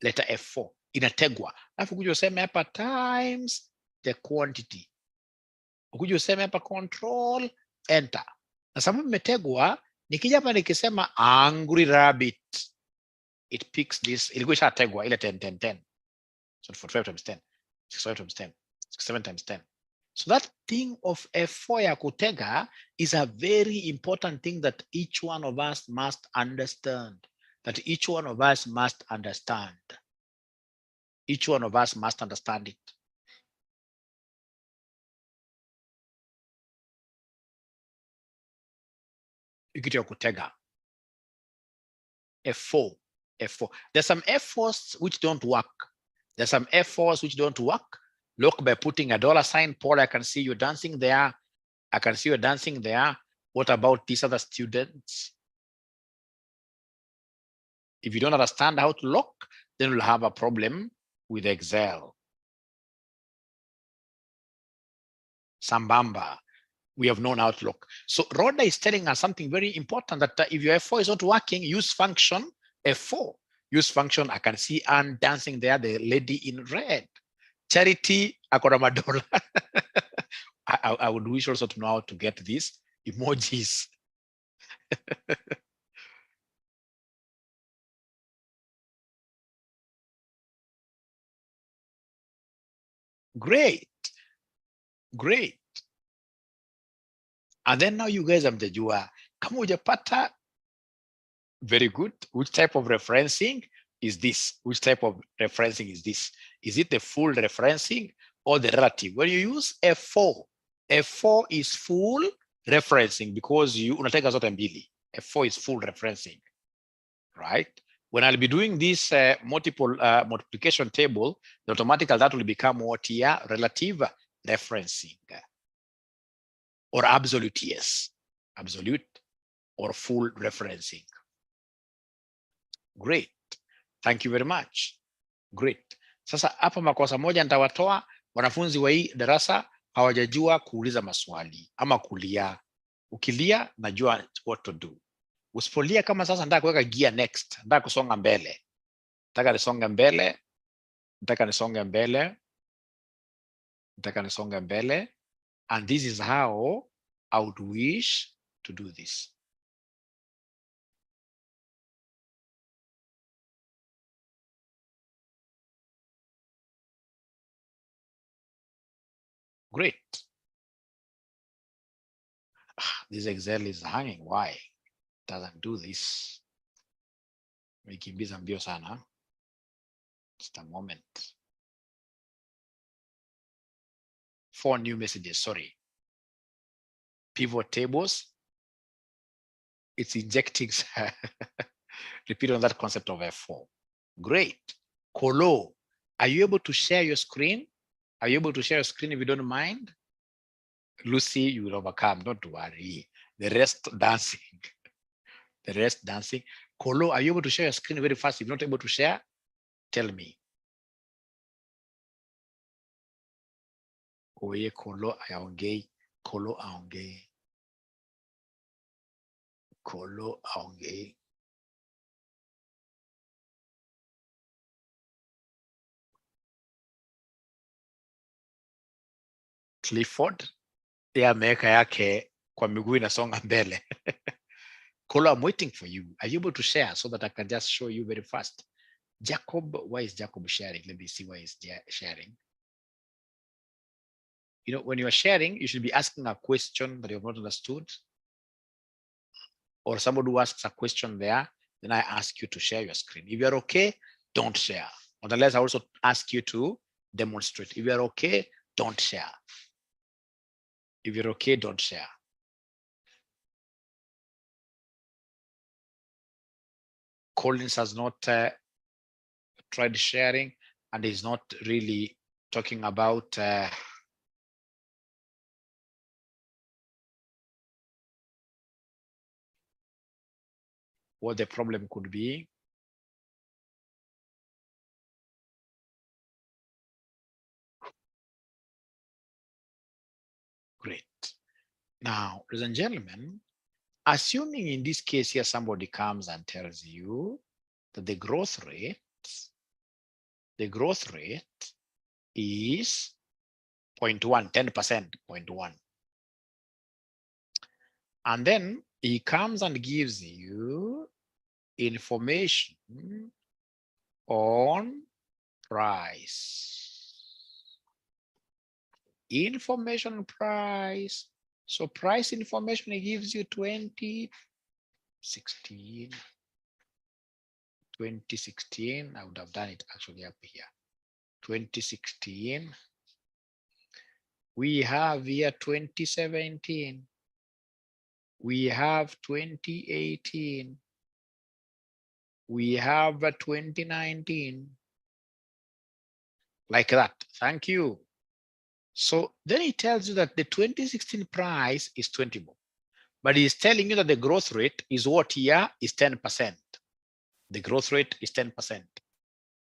Leta F4 inategwa. Alafu kuja useme hapa times the quantity. Ukuja useme hapa control enter. Na sababu imetegwa, nikija hapa nikisema angry rabbit, it picks this. Ilikuwa ishategwa ile 10. So 45 times 10, 65 times 10, 67 times 10. So that thing of F4 ya kutega is a very important thing that each one of us must understand. Each one of us must understand it. Kitu ya kutega. F4. There's some F4s which don't work. Look, by putting a $sign, Paul, I can see you dancing there. What about these other students? If you don't understand how to lock, then we'll have a problem with Excel. Sambamba, we have known how to lock. So Rhoda is telling us something very important, that if your F4 is not working, use function F4. Use function. I can see Anne dancing there, the lady in red. Charity, Akoramadola. I would wish also to know how to get these emojis. Great. And then now you guys have the jua. Kama hujapata, very good. Which type of referencing is this? Which type of referencing is this? Is it the full referencing or the relative? When you use F4, F4 is full referencing because you unateka zote mbili. F4 is full referencing, right? When I'll be doing this multiple multiplication table, the automatically that will become what here? Relative referencing. Or absolute, yes. Absolute or full referencing. Great. Thank you very much. Great. Sasa hapa makosa moja nitawatoa. Wanafunzi wa hii darasa hawajajua kuuliza maswali ama kulia. Ukilia najua what to do. Usipolia kama sasa nataka kuweka gear next, nataka kusonga mbele. Nataka nisonge mbele. And this is how I would wish to do this. Great. This Excel is hanging. Why? It doesn't do this. Mekimbiza mbio sana. Just a moment. 4 new messages, sorry. Pivot tables. It's injecting. Repeat on that concept of F4. Great. Kolo, are you able to share your screen? Are you able to share your screen if you don't mind? Lucy, you will overcome, don't worry. The rest dancing. Kolo, are you able to share your screen very fast? If you're not able to share, tell me. Oye, Kolo aongei. Kolo aongei. Clifford yeye ameweka yake kwa miguu inasonga mbele. Kolo, I'm waiting for you. Are you able to share so that I can just show you very fast? Jacob, why is Jacob sharing? Let me see why he's sharing. You know, when you are sharing, you should be asking a question that you have not understood. Or somebody who asks a question there, then I ask you to share your screen. If you're okay, don't share. Unless I also ask you to demonstrate. If you're okay, don't share. If you're okay, don't share. Collins has not tried sharing and is not really talking about what the problem could be. Great. Now, ladies and gentlemen, assuming in this case here, somebody comes and tells you that the growth rate is 0.1, 10%, 0.1. And then he comes and gives you information on price. Information on price. So price information, it gives you 2016. I would have done it actually up here. 2016. We have here 2017. We have 2018. We have 2019. Like that. Thank you. So then he tells you that the 2016 price is 20 bob. But he's telling you that the growth rate is what here is 10%. The growth rate is 10%,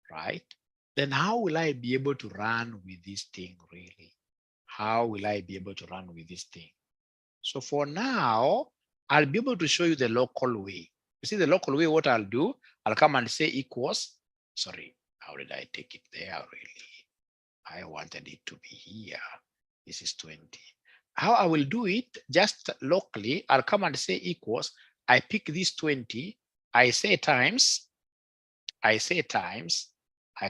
right? Then how will I be able to run with this thing really? How will I be able to run with this thing? So for now, I'll be able to show you the local way. You see the local way, what I'll do, I'll come and say equals, sorry, how did I take it there really? I wanted it to be here. This is 20. How I will do it, just locally, I'll come and say equals, I pick this 20, I say times, I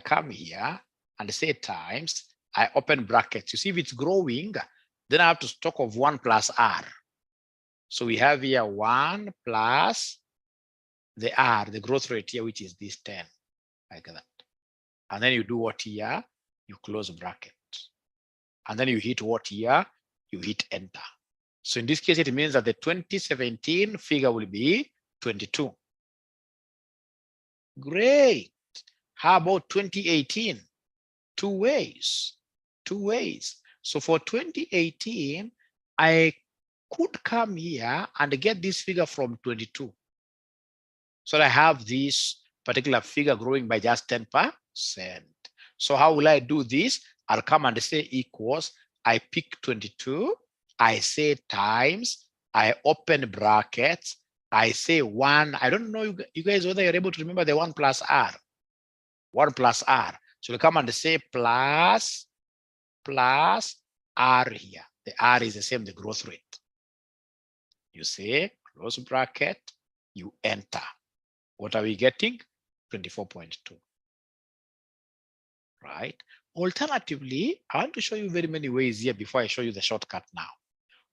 come here and say times, I open brackets. You see if it's growing, then I have to talk of 1 plus R. So we have here 1 plus the R, the growth rate here, which is this 10, like that. And then you do what here? You close bracket. And then you hit what here? You hit enter. So in this case, it means that the 2017 figure will be 22. Great. How about 2018? Two ways. So for 2018, I could come here and get this figure from 22. So I have this particular figure growing by just 10%. So how will I do this? I'll come and say equals, I pick 22, I say times, I open brackets, I say 1. I don't know you guys whether you're able to remember the 1 plus R. 1 plus R. So you come and say plus R here. The R is the same, the growth rate. You say close bracket, you enter. What are we getting? 24.2. Right? Alternatively, I want to show you very many ways here before I show you the shortcut now.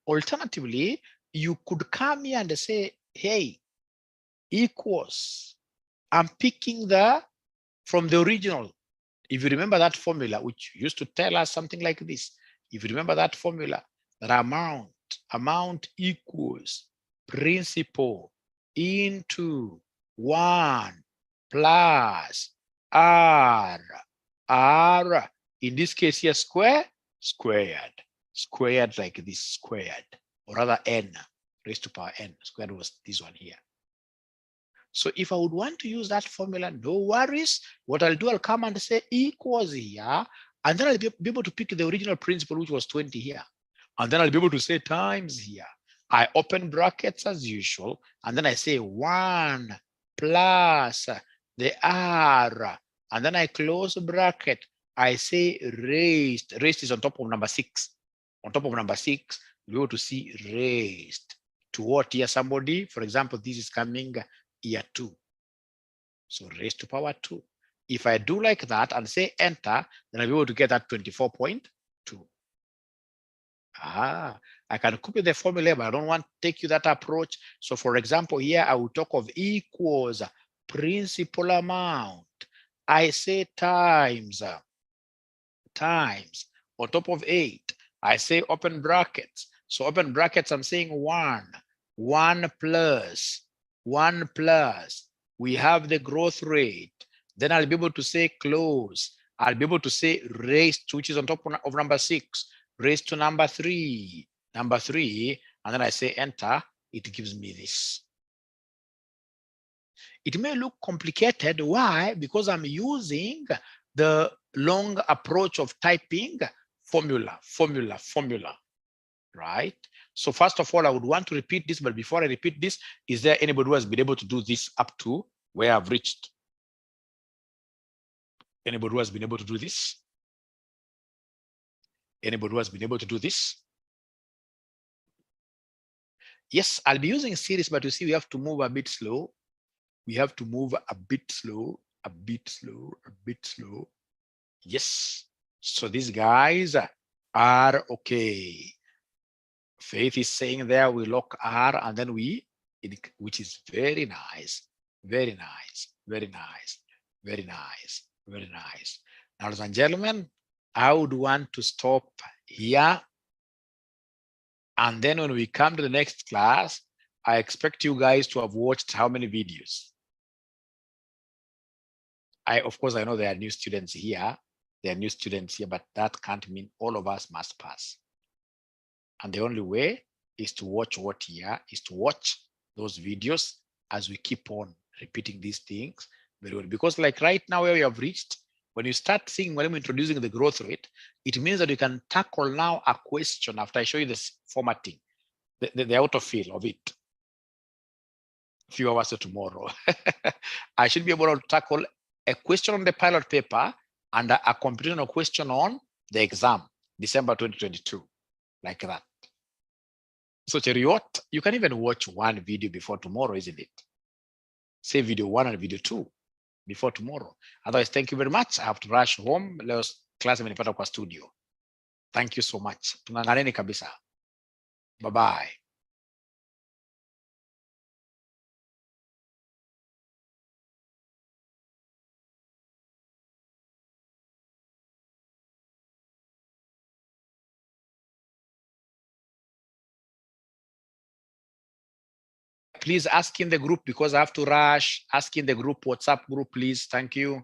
Alternatively, you could come here and say, hey, equals. I'm picking from the original. If you remember that formula, which used to tell us something like this, if you remember that formula, that amount equals principal into 1 plus R, in this case here, squared like this, squared, or rather n raised to power n, squared was this one here. So if I would want to use that formula, no worries. What I'll do, I'll come and say equals here, and then I'll be able to pick the original principal, which was 20 here. And then I'll be able to say times here. I open brackets as usual, and then I say 1 plus the R, and then I close bracket. I say raised is on top of number 6. on top of number 6, you'll be able to see raised to what here? Somebody, for example, this is coming here 2. So raised to power 2. If I do like that and say enter, then I'll be able to get that 24.2. I can copy the formula, but I don't want to take you that approach. So for example, here I will talk of equals principal amount. I say times on top of 8. I say open brackets. So open brackets, I'm saying 1 plus. We have the growth rate. Then I'll be able to say close. I'll be able to say raised, which is on top of number 6, raised to number 3, and then I say enter. It gives me this. It may look complicated. Why? Because I'm using the long approach of typing formula, right? So first of all, I would want to repeat this, but before I repeat this, is there anybody who has been able to do this up to where I've reached? Anybody who has been able to do this? Anybody who has been able to do this? Yes, I'll be using series, but you see, we have to move a bit slow. We have to move a bit slow. Yes. So these guys are okay. Faith is saying there we lock R and then we, which is very nice. Now, ladies and gentlemen, I would want to stop here. And then when we come to the next class, I expect you guys to have watched how many videos? Of course, I know there are new students here. But that can't mean all of us must pass. And the only way is to watch what here is to watch those videos as we keep on repeating these things very well. Because like right now where we have reached, when you start seeing when I'm introducing the growth rate, it means that you can tackle now a question after I show you this formatting, the autofill of it. A few hours to tomorrow. I should be able to tackle a question on the pilot paper and a computational question on the exam, December 2022, like that. So Cheriot, you can even watch one video before tomorrow, isn't it? Say video 1 and video 2 before tomorrow. Otherwise, thank you very much. I have to rush home. Leo class imenipata kwa studio. Thank you so much. Tunang'aneni kabisa. Bye-bye. Please ask in the group because I have to rush. Ask in the group, WhatsApp group, please. Thank you.